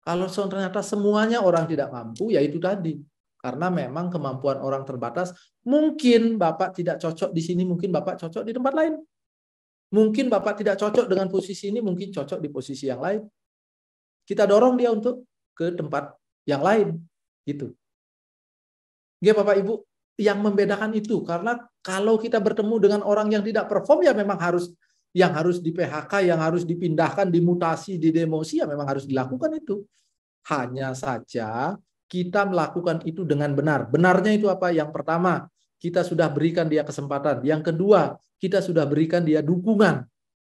Kalau ternyata semuanya orang tidak mampu, ya itu tadi. Karena memang kemampuan orang terbatas, mungkin Bapak tidak cocok di sini, mungkin Bapak cocok di tempat lain. Mungkin Bapak tidak cocok dengan posisi ini, mungkin cocok di posisi yang lain. Kita dorong dia untuk ke tempat yang lain, gitu. Ya Bapak Ibu, yang membedakan itu karena kalau kita bertemu dengan orang yang tidak perform, ya memang harus di PHK, yang harus dipindahkan, dimutasi, didemosi, ya memang harus dilakukan itu. Hanya saja kita melakukan itu dengan benar. Benarnya itu apa? Yang pertama, kita sudah berikan dia kesempatan. Yang kedua, kita sudah berikan dia dukungan.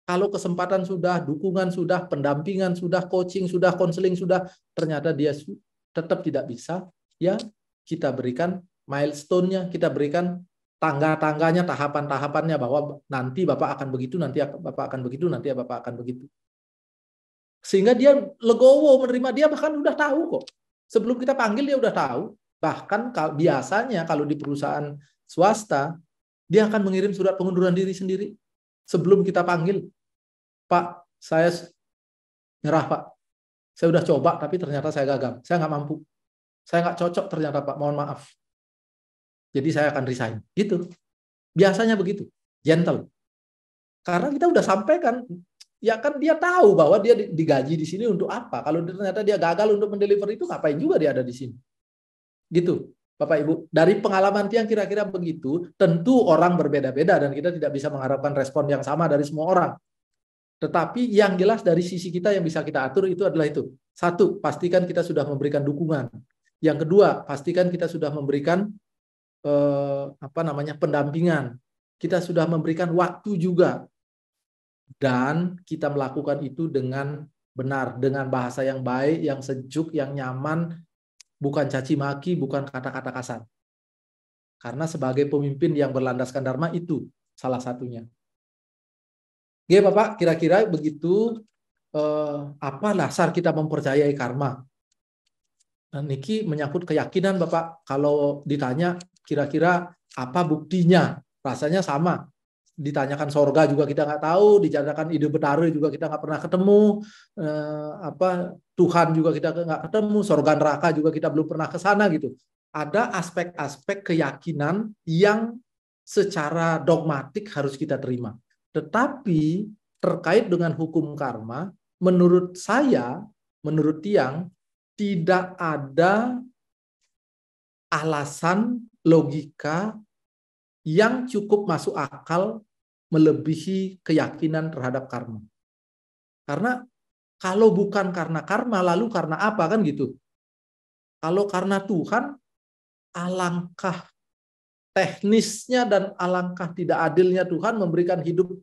Kalau kesempatan sudah, dukungan sudah, pendampingan sudah, coaching sudah, konseling sudah, ternyata dia tetap tidak bisa, ya kita berikan milestone-nya, kita berikan tangga-tangganya, tahapan-tahapannya, bahwa nanti Bapak akan begitu, nanti Bapak akan begitu, nanti Bapak akan begitu. Sehingga dia legowo menerima, dia bahkan udah tahu kok. Sebelum kita panggil dia udah tahu. Bahkan biasanya kalau di perusahaan swasta, dia akan mengirim surat pengunduran diri sendiri sebelum kita panggil. Pak, saya nyerah Pak. Saya udah coba, tapi ternyata saya gagal. Saya nggak mampu. Saya nggak cocok ternyata Pak, mohon maaf. Jadi saya akan resign. Gitu. Biasanya begitu. Gentle. Karena kita udah sampaikan, ya kan dia tahu bahwa dia digaji di sini untuk apa. Kalau ternyata dia gagal untuk mendeliver itu, ngapain juga dia ada di sini. Gitu. Bapak Ibu, dari pengalaman yang kira-kira begitu, tentu orang berbeda-beda dan kita tidak bisa mengharapkan respon yang sama dari semua orang. Tetapi yang jelas dari sisi kita yang bisa kita atur itu adalah itu. Satu, pastikan kita sudah memberikan dukungan. Yang kedua, pastikan kita sudah memberikan pendampingan. Kita sudah memberikan waktu juga. Dan kita melakukan itu dengan benar, dengan bahasa yang baik, yang sejuk, yang nyaman, bukan caci maki, bukan kata-kata kasar. Karena sebagai pemimpin yang berlandaskan dharma itu salah satunya. Oke Bapak, kira-kira begitu apa dasar kita mempercayai karma? Nah, Niki menyangkut keyakinan Bapak. Kalau ditanya kira-kira apa buktinya? Rasanya sama. Ditanyakan sorga juga kita nggak tahu, ditanyakan ide betara juga kita nggak pernah ketemu, Tuhan juga kita nggak ketemu, sorga neraka juga kita belum pernah ke sana gitu. Ada aspek-aspek keyakinan yang secara dogmatik harus kita terima. Tetapi terkait dengan hukum karma, menurut saya, menurut Tiang, tidak ada alasan logika yang cukup masuk akal melebihi keyakinan terhadap karma. Karena kalau bukan karena karma, lalu karena apa kan gitu? Kalau karena Tuhan, alangkah teknisnya dan alangkah tidak adilnya Tuhan memberikan hidup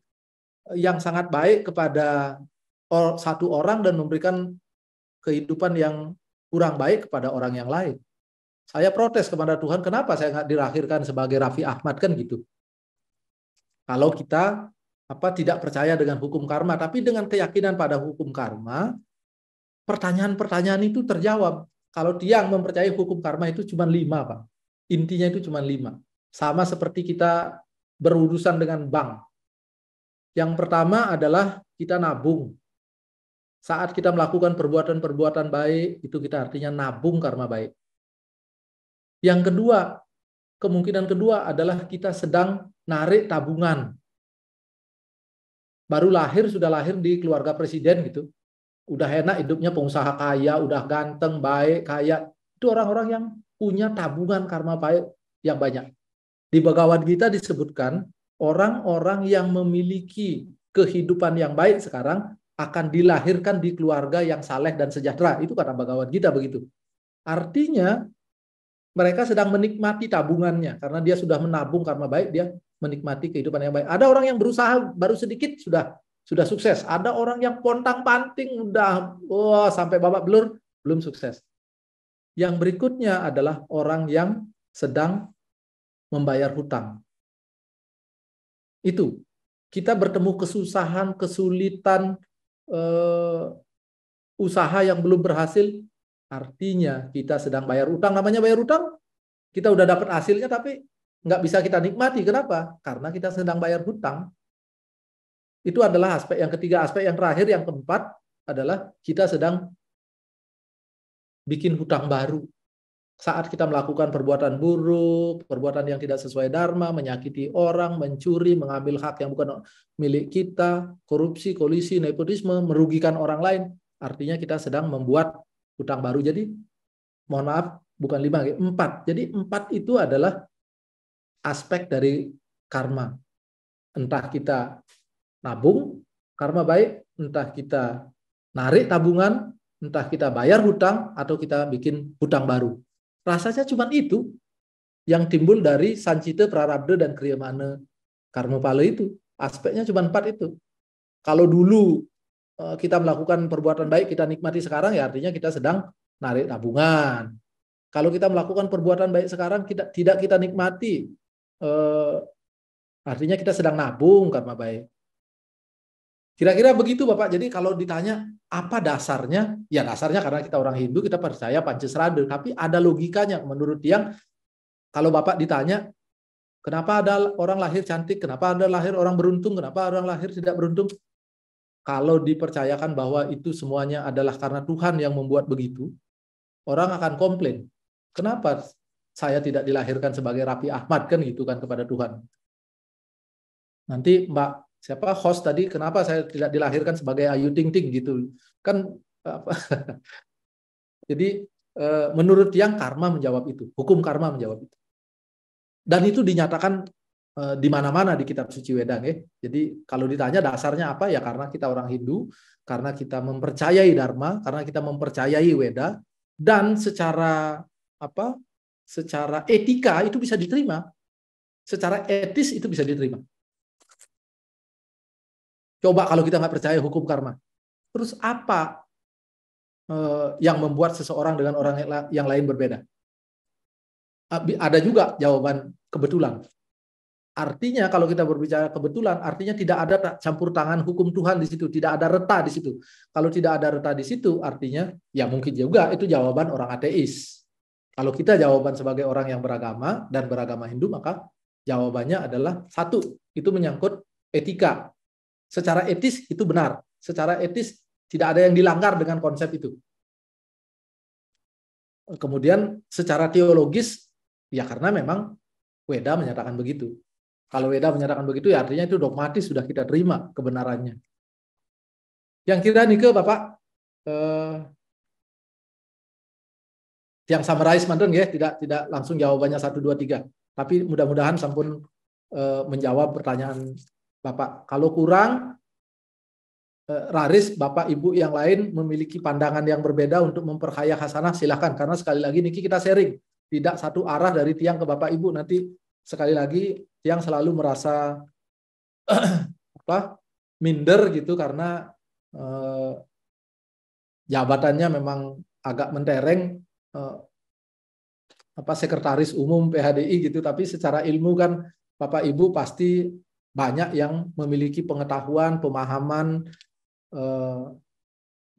yang sangat baik kepada satu orang dan memberikan kehidupan yang kurang baik kepada orang yang lain. Saya protes kepada Tuhan, kenapa saya nggak dilahirkan sebagai Raffi Ahmad kan gitu. Kalau kita tidak percaya dengan hukum karma, tapi dengan keyakinan pada hukum karma, pertanyaan-pertanyaan itu terjawab. Kalau Tiang mempercayai hukum karma itu cuma 5, Pak. Intinya itu cuma 5. Sama seperti kita berurusan dengan bank. Yang pertama adalah kita nabung. Saat kita melakukan perbuatan-perbuatan baik, itu kita artinya nabung karma baik. Yang kedua, kemungkinan kedua adalah kita sedang narik tabungan. Baru lahir, sudah lahir di keluarga presiden gitu. Udah enak hidupnya, pengusaha kaya, udah ganteng, baik, kaya. Itu orang-orang yang punya tabungan karma baik yang banyak. Di Bhagavad Gita disebutkan, orang-orang yang memiliki kehidupan yang baik sekarang akan dilahirkan di keluarga yang saleh dan sejahtera. Itu kata Bhagavad Gita begitu. Artinya, mereka sedang menikmati tabungannya. Karena dia sudah menabung karma baik, dia menikmati kehidupan yang baik. Ada orang yang berusaha baru sedikit sudah sukses. Ada orang yang pontang-panting udah sampai babak belur belum sukses. Yang berikutnya adalah orang yang sedang membayar hutang. Itu kita bertemu kesusahan, kesulitan, usaha yang belum berhasil, artinya kita sedang bayar utang. Namanya bayar utang, kita udah dapat hasilnya tapi nggak bisa kita nikmati. Kenapa? Karena kita sedang bayar hutang. Itu adalah aspek yang ketiga. Aspek yang terakhir, yang keempat adalah kita sedang bikin hutang baru. Saat kita melakukan perbuatan buruk, perbuatan yang tidak sesuai dharma, menyakiti orang, mencuri, mengambil hak yang bukan milik kita, korupsi, kolusi, nepotisme, merugikan orang lain, artinya kita sedang membuat hutang baru. Jadi, mohon maaf, bukan 5, 4. Jadi 4 itu adalah aspek dari karma. Entah kita nabung, karma baik, entah kita narik tabungan, entah kita bayar hutang, atau kita bikin hutang baru. Rasanya cuma itu yang timbul dari sancita, prarabdha, dan kriyamana karma pala itu. Aspeknya cuma 4 itu. Kalau dulu kita melakukan perbuatan baik, kita nikmati sekarang, ya artinya kita sedang narik tabungan. Kalau kita melakukan perbuatan baik sekarang, tidak kita nikmati, artinya kita sedang nabung karma baik. Kira-kira begitu Bapak. Jadi kalau ditanya apa dasarnya, ya dasarnya karena kita orang Hindu, kita percaya Pancasrada, tapi ada logikanya. Menurut Tiang, kalau Bapak ditanya, kenapa ada orang lahir cantik, kenapa ada lahir orang beruntung, kenapa orang lahir tidak beruntung? Kalau dipercayakan bahwa itu semuanya adalah karena Tuhan yang membuat begitu, orang akan komplain. Kenapa saya tidak dilahirkan sebagai Raffi Ahmad, kan gitu kan kepada Tuhan. Nanti Mbak siapa host tadi, kenapa saya tidak dilahirkan sebagai Ayu Ting Ting gitu kan. Jadi menurut yang karma menjawab itu, hukum karma menjawab itu, dan itu dinyatakan di mana-mana di kitab suci Weda. Jadi kalau ditanya dasarnya apa, ya karena kita orang Hindu, karena kita mempercayai Dharma, karena kita mempercayai Weda, dan secara etika itu bisa diterima, secara etis itu bisa diterima. Coba kalau kita nggak percaya hukum karma, terus apa yang membuat seseorang dengan orang yang lain berbeda? Ada juga jawaban kebetulan. Artinya kalau kita berbicara kebetulan, artinya tidak ada campur tangan hukum Tuhan di situ, tidak ada reta di situ. Kalau tidak ada reta di situ, artinya ya mungkin juga itu jawaban orang ateis. Kalau kita jawaban sebagai orang yang beragama dan beragama Hindu, maka jawabannya adalah satu, itu menyangkut etika. Secara etis itu benar. Secara etis tidak ada yang dilanggar dengan konsep itu. Kemudian secara teologis, ya karena memang Weda menyatakan begitu. Kalau Weda menyatakan begitu, ya artinya itu dogmatis, sudah kita terima kebenarannya. Yang kira nih ke Bapak, yang summarize mantan ya, tidak langsung jawabannya 1, 2, 3. Tapi mudah-mudahan sampun menjawab pertanyaan Bapak. Kalau kurang, Raris, Bapak, Ibu yang lain memiliki pandangan yang berbeda untuk memperkaya hasanah, silakan. Karena sekali lagi Niki kita sharing, tidak satu arah dari Tiang ke Bapak Ibu. Nanti sekali lagi Tiang selalu merasa minder gitu karena jabatannya memang agak mentereng, sekretaris umum PHDI gitu. Tapi secara ilmu kan Bapak Ibu pasti banyak yang memiliki pengetahuan, pemahaman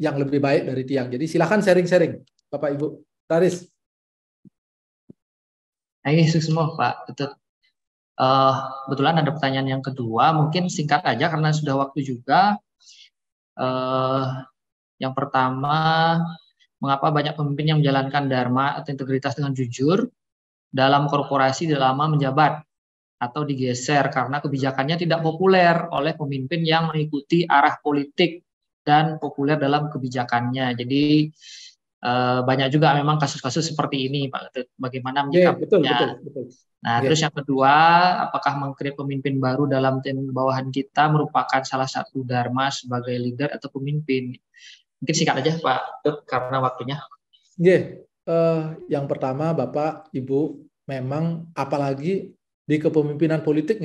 yang lebih baik dari Tiang. Jadi silakan sharing-sharing, Bapak Ibu. Raris. Semua Pak, betul. Kebetulan ada pertanyaan yang kedua, mungkin singkat aja karena sudah waktu juga. Yang pertama, mengapa banyak pemimpin yang menjalankan dharma atau integritas dengan jujur dalam korporasi tidak lama menjabat atau digeser karena kebijakannya tidak populer oleh pemimpin yang mengikuti arah politik dan populer dalam kebijakannya. Jadi banyak juga memang kasus-kasus seperti ini, Pak. Bagaimana menyikapinya? Betul. Nah, terus yang kedua, apakah mengkreat pemimpin baru dalam tim bawahan kita merupakan salah satu dharma sebagai leader atau pemimpin? Mungkin singkat aja, Pak, karena waktunya. Yang pertama, Bapak, Ibu, memang apalagi di kepemimpinan politik,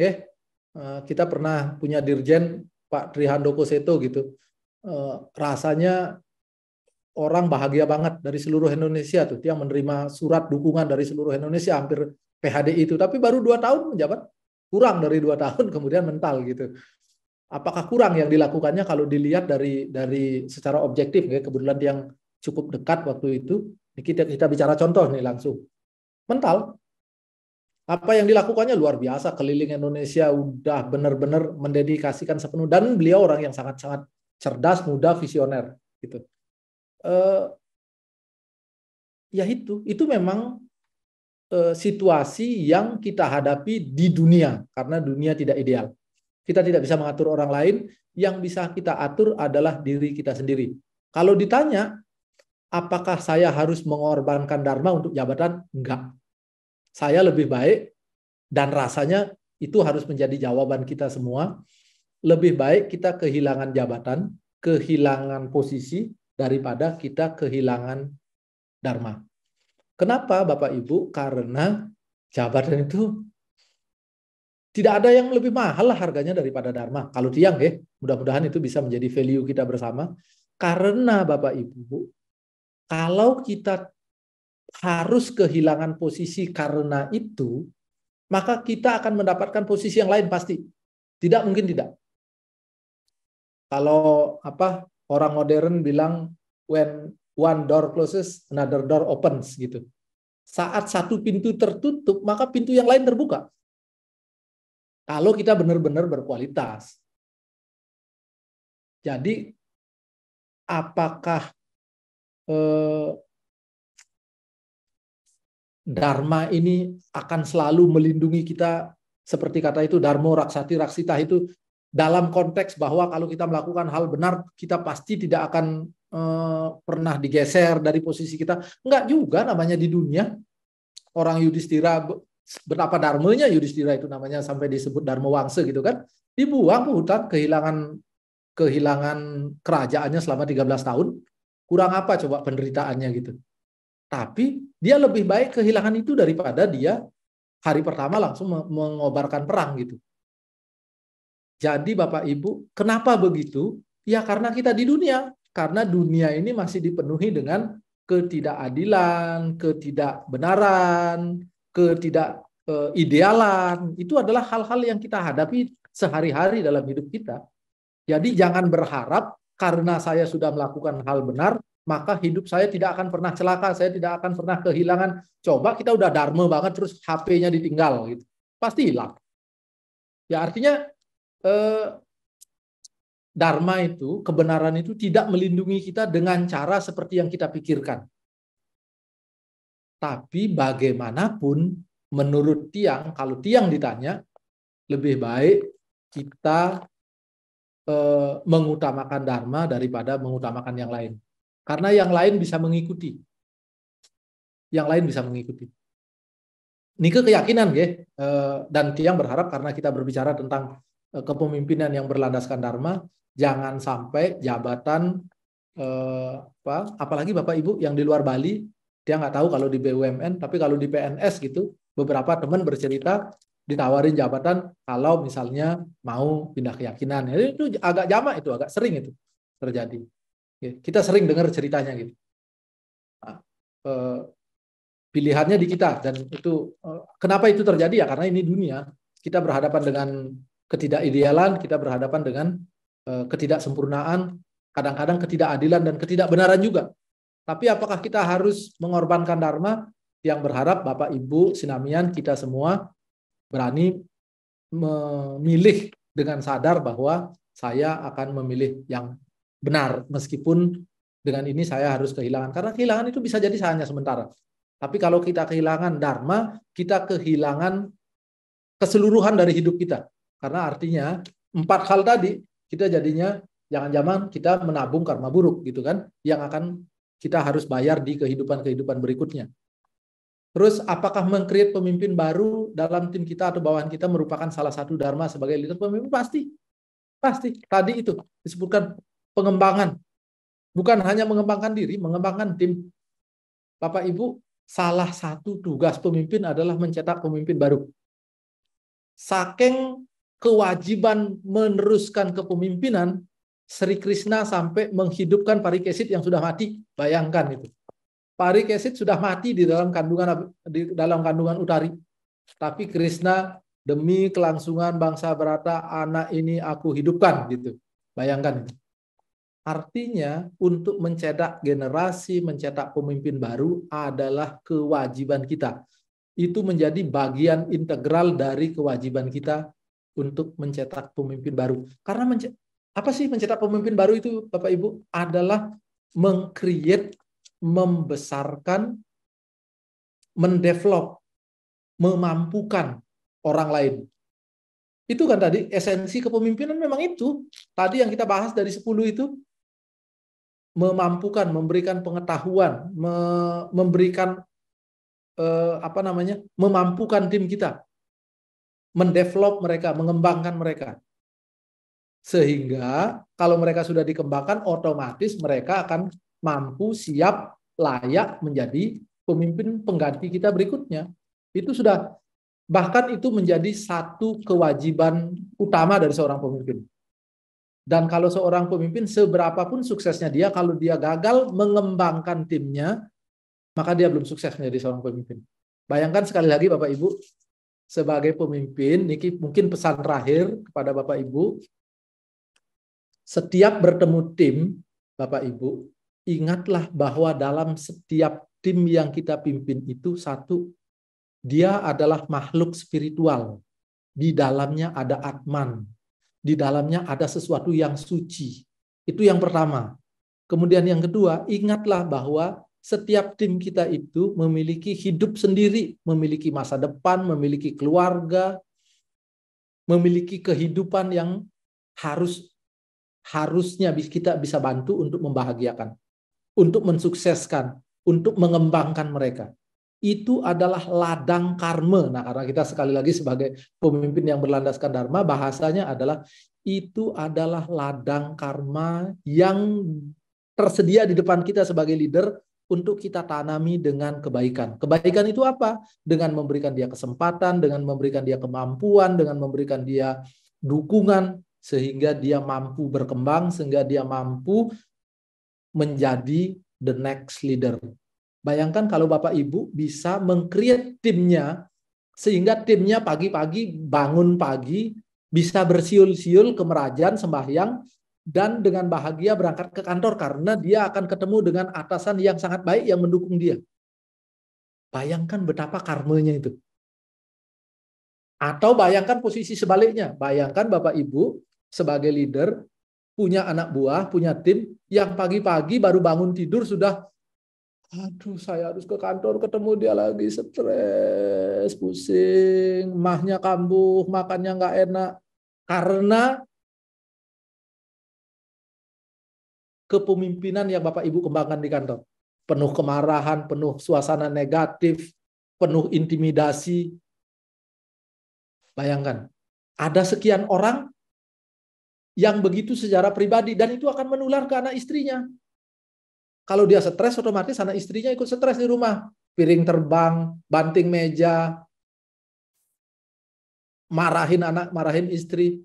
kita pernah punya dirjen Pak Trihandoko Seto gitu. Rasanya orang bahagia banget dari seluruh Indonesia tuh, yang menerima surat dukungan dari seluruh Indonesia, hampir PHDI itu, tapi baru 2 tahun menjabat, kurang dari 2 tahun kemudian mental gitu. Apakah kurang yang dilakukannya kalau dilihat dari secara objektif ya, kebetulan yang cukup dekat waktu itu. Kita bicara contoh nih langsung. Mental. Apa yang dilakukannya luar biasa, keliling Indonesia udah benar-benar mendedikasikan sepenuh, dan beliau orang yang sangat-sangat cerdas, muda, visioner gitu. Ya itu memang situasi yang kita hadapi di dunia, karena dunia tidak ideal. Kita tidak bisa mengatur orang lain, yang bisa kita atur adalah diri kita sendiri. Kalau ditanya, apakah saya harus mengorbankan dharma untuk jabatan? Enggak. Saya lebih baik, dan rasanya itu harus menjadi jawaban kita semua, lebih baik kita kehilangan jabatan, kehilangan posisi, daripada kita kehilangan dharma. Kenapa Bapak Ibu? Karena jabatan itu tidak ada yang lebih mahal lah harganya daripada dharma. Kalau tiang ya, mudah-mudahan itu bisa menjadi value kita bersama. Karena Bapak Ibu, kalau kita harus kehilangan posisi karena itu, maka kita akan mendapatkan posisi yang lain pasti. Tidak mungkin tidak. Kalau orang modern bilang when one door closes, another door opens gitu. Saat satu pintu tertutup, maka pintu yang lain terbuka. Kalau kita benar-benar berkualitas. Jadi, apakah dharma ini akan selalu melindungi kita, seperti kata itu, dharma raksati raksita, itu dalam konteks bahwa kalau kita melakukan hal benar, kita pasti tidak akan pernah digeser dari posisi kita. Enggak juga, namanya di dunia. Orang Yudhistira, betapa dharmanya Yudhistira itu namanya, sampai disebut Dharma Wangsa gitu kan, dibuang ke hutan, kehilangan kerajaannya selama 13 tahun. Kurang apa coba penderitaannya gitu. Tapi dia lebih baik kehilangan itu daripada dia hari pertama langsung mengobarkan perang gitu. Jadi Bapak Ibu, kenapa begitu? Ya karena kita di dunia. Karena dunia ini masih dipenuhi dengan ketidakadilan, ketidakbenaran, ketidakidealan. Itu adalah hal-hal yang kita hadapi sehari-hari dalam hidup kita. Jadi jangan berharap karena saya sudah melakukan hal benar, maka hidup saya tidak akan pernah celaka, saya tidak akan pernah kehilangan. Coba kita udah dharma banget, terus HP-nya ditinggal, gitu. Pasti hilang. Ya artinya dharma itu, kebenaran itu tidak melindungi kita dengan cara seperti yang kita pikirkan. Tapi bagaimanapun, menurut Tiang, kalau Tiang ditanya, lebih baik kita mengutamakan dharma daripada mengutamakan yang lain. Karena yang lain bisa mengikuti. Yang lain bisa mengikuti. Ini keyakinan ya. Dan Tiang berharap karena kita berbicara tentang kepemimpinan yang berlandaskan dharma, jangan sampai jabatan apalagi Bapak Ibu yang di luar Bali, dia nggak tahu kalau di BUMN, tapi kalau di PNS gitu, beberapa teman bercerita ditawarin jabatan kalau misalnya mau pindah keyakinan. Itu agak jamak, itu agak sering itu terjadi. Kita sering dengar ceritanya gitu. Nah, pilihannya di kita, dan itu kenapa itu terjadi ya karena ini dunia. Kita berhadapan dengan ketidakidealan, kita berhadapan dengan ketidaksempurnaan, kadang-kadang ketidakadilan dan ketidakbenaran juga. Tapi apakah kita harus mengorbankan dharma? Yang berharap Bapak Ibu Sinamian, kita semua berani memilih dengan sadar bahwa saya akan memilih yang benar, meskipun dengan ini saya harus kehilangan. Karena kehilangan itu bisa jadi hanya sementara. Tapi kalau kita kehilangan dharma, kita kehilangan keseluruhan dari hidup kita. Karena artinya 4 hal tadi, kita jadinya jangan-jangan kita menabung karma buruk gitu kan, yang akan kita harus bayar di kehidupan-kehidupan berikutnya. Terus apakah meng-create pemimpin baru dalam tim kita atau bawahan kita merupakan salah satu dharma sebagai leader pemimpin? Pasti. Pasti. Tadi itu disebutkan pengembangan. Bukan hanya mengembangkan diri, mengembangkan tim. Bapak Ibu, salah satu tugas pemimpin adalah mencetak pemimpin baru. Saking kewajiban meneruskan kepemimpinan, Sri Krishna sampai menghidupkan Parikesit yang sudah mati. Bayangkan itu. Parikesit sudah mati di dalam kandungan Utari. Tapi Krishna Demi kelangsungan bangsa Berata, anak ini aku hidupkan gitu. Bayangkan. Artinya untuk mencetak generasi, mencetak pemimpin baru adalah kewajiban kita. Itu menjadi bagian integral dari kewajiban kita untuk mencetak pemimpin baru. Karena apa sih mencetak pemimpin baru itu, Bapak Ibu? Adalah meng-create, membesarkan, mendevelop, memampukan orang lain. Itu kan tadi esensi kepemimpinan memang itu. Tadi yang kita bahas dari 10 itu, memampukan, memberikan pengetahuan, memberikan memampukan tim kita, mendevelop mereka, mengembangkan mereka. Sehingga kalau mereka sudah dikembangkan, otomatis mereka akan mampu, siap, layak menjadi pemimpin pengganti kita berikutnya. Itu sudah, bahkan itu menjadi satu kewajiban utama dari seorang pemimpin. Dan kalau seorang pemimpin, seberapapun suksesnya dia, kalau dia gagal mengembangkan timnya, maka dia belum sukses menjadi seorang pemimpin. Bayangkan sekali lagi Bapak Ibu, sebagai pemimpin, ini mungkin pesan terakhir kepada Bapak Ibu, setiap bertemu tim, Bapak Ibu, ingatlah bahwa dalam setiap tim yang kita pimpin itu, satu, dia adalah makhluk spiritual. Di dalamnya ada Atman. Di dalamnya ada sesuatu yang suci. Itu yang pertama. Kemudian yang kedua, ingatlah bahwa setiap tim kita itu memiliki hidup sendiri, memiliki masa depan, memiliki keluarga, memiliki kehidupan yang harusnya kita bisa bantu untuk membahagiakan, untuk mensukseskan, untuk mengembangkan mereka. Itu adalah ladang karma. Nah, karena kita sekali lagi sebagai pemimpin yang berlandaskan dharma, bahasanya adalah itu adalah ladang karma yang tersedia di depan kita sebagai leader untuk kita tanami dengan kebaikan. Kebaikan itu apa? Dengan memberikan dia kesempatan, dengan memberikan dia kemampuan, dengan memberikan dia dukungan, sehingga dia mampu berkembang, sehingga dia mampu menjadi the next leader. Bayangkan kalau Bapak Ibu bisa meng-create timnya, sehingga timnya pagi-pagi bangun pagi, bisa bersiul-siul ke Merajan, sembahyang, dan dengan bahagia berangkat ke kantor karena dia akan ketemu dengan atasan yang sangat baik yang mendukung dia. Bayangkan betapa karmanya itu. Atau bayangkan posisi sebaliknya. Bayangkan Bapak Ibu sebagai leader punya anak buah, punya tim yang pagi-pagi baru bangun tidur sudah, aduh saya harus ke kantor ketemu dia lagi, stres, pusing, mahnya kambuh, makannya nggak enak. Karena kepemimpinan yang Bapak Ibu kembangkan di kantor. Penuh kemarahan, penuh suasana negatif, penuh intimidasi. Bayangkan, ada sekian orang yang begitu secara pribadi, dan itu akan menular ke anak istrinya. Kalau dia stres, otomatis anak istrinya ikut stres di rumah. Piring terbang, banting meja, marahin anak, marahin istri.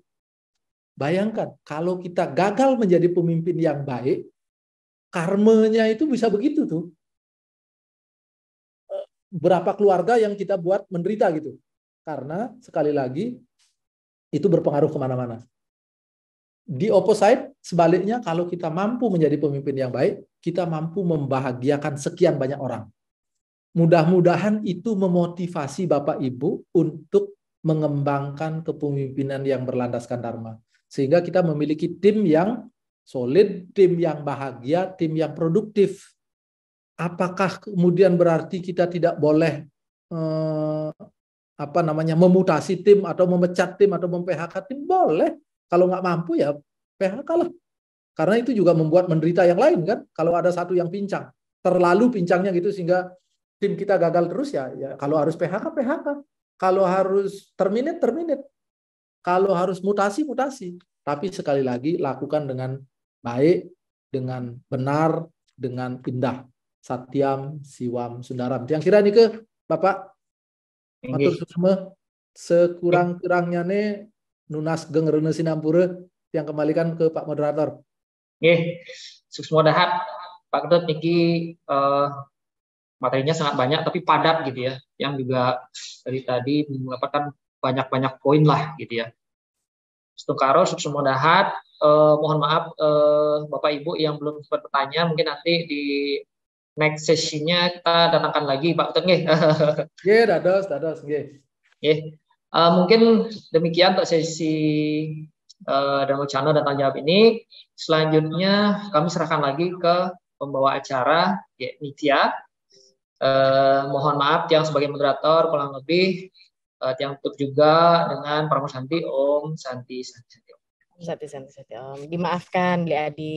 Bayangkan, kalau kita gagal menjadi pemimpin yang baik, karmanya itu bisa begitu tuh. Berapa keluarga yang kita buat menderita gitu. Karena sekali lagi, itu berpengaruh kemana-mana. Di opposite, sebaliknya, kalau kita mampu menjadi pemimpin yang baik, kita mampu membahagiakan sekian banyak orang. Mudah-mudahan itu memotivasi Bapak Ibu untuk mengembangkan kepemimpinan yang berlandaskan dharma. Sehingga kita memiliki tim yang solid, tim yang bahagia, tim yang produktif. Apakah kemudian berarti kita tidak boleh memutasi tim atau memecat tim atau mem-PHK tim? Boleh. Kalau nggak mampu ya PHK lah. Karena itu juga membuat menderita yang lain kan. Kalau ada satu yang pincang, terlalu pincangnya gitu sehingga tim kita gagal terus ya kalau harus PHK, PHK. Kalau harus terminate, terminate. Kalau harus mutasi, mutasi. Tapi sekali lagi lakukan dengan baik, dengan benar, dengan indah. Satyam, Siwam, Sundaram. Yang kira nih ke Bapak matur suwun sekurang-kurangnya nih nunas geng rene sinampura yang kembalikan ke Pak Moderator. Nggih, sukses dahat Pak Ketut niki materinya sangat banyak tapi padat gitu ya. Yang juga dari tadi mendapatkan banyak-banyak poin lah gitu ya. Stukaro Suksumodahat, mohon maaf Bapak Ibu yang belum sempat bertanya, mungkin nanti di next sesinya kita datangkan lagi Pak Ketut nggih. Nggih, dados nggih. Mungkin demikian untuk sesi Danau Channel dan tanya jawab ini. Selanjutnya kami serahkan lagi ke pembawa acara, Nitya. Mohon maaf yang sebagai moderator kurang lebih yang tutup juga dengan Parama Santi Om Santi. Santi Om. Dimaafkan Beli Adi.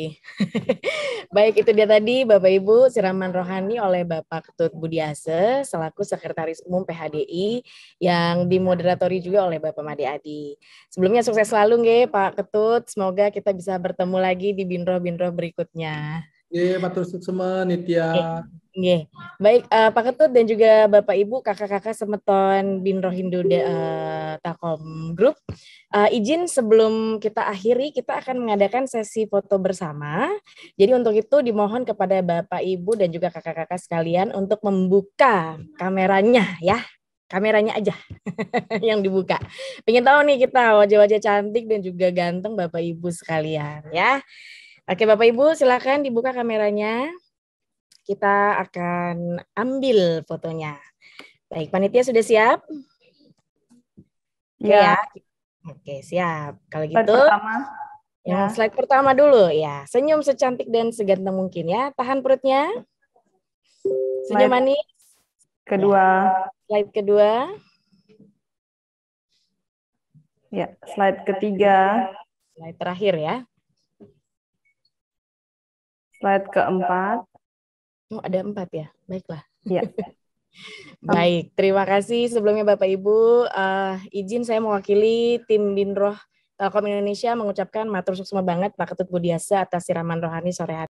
Baik, itu dia tadi Bapak Ibu siraman rohani oleh Bapak Ketut Budiase selaku Sekretaris Umum PHDI yang dimoderatori juga oleh Bapak Made Adi. Sebelumnya sukses selalu nggih Pak Ketut. Semoga kita bisa bertemu lagi di binroh-binroh berikutnya. Nggih, matur suksema Nitya. Nggih. Baik Pak Ketut dan juga Bapak Ibu, kakak-kakak semeton Binroh Hindu Takom Group. Izin sebelum kita akhiri, kita akan mengadakan sesi foto bersama. Jadi untuk itu dimohon kepada Bapak Ibu dan juga kakak-kakak sekalian untuk membuka kameranya ya. Kameranya aja yang dibuka. Pengen tahu nih kita wajah-wajah cantik dan juga ganteng Bapak Ibu sekalian ya. Oke Bapak Ibu silakan dibuka kameranya. Kita akan ambil fotonya. Baik, panitia sudah siap? Ya. Oke, siap. Kalau Slide gitu, pertama. Yang slide pertama dulu ya. Senyum secantik dan seganteng mungkin ya. Tahan perutnya. Senyum manis. Kedua. Slide kedua. Ya, slide ketiga. Slide terakhir ya. Slide keempat. Oh, ada 4 ya. Baiklah. Ya. Baik, terima kasih sebelumnya Bapak Ibu. Izin saya mewakili tim Binroh Telkom Indonesia mengucapkan matur suksema banget Pak Ketut Budiase atas siraman rohani sore hari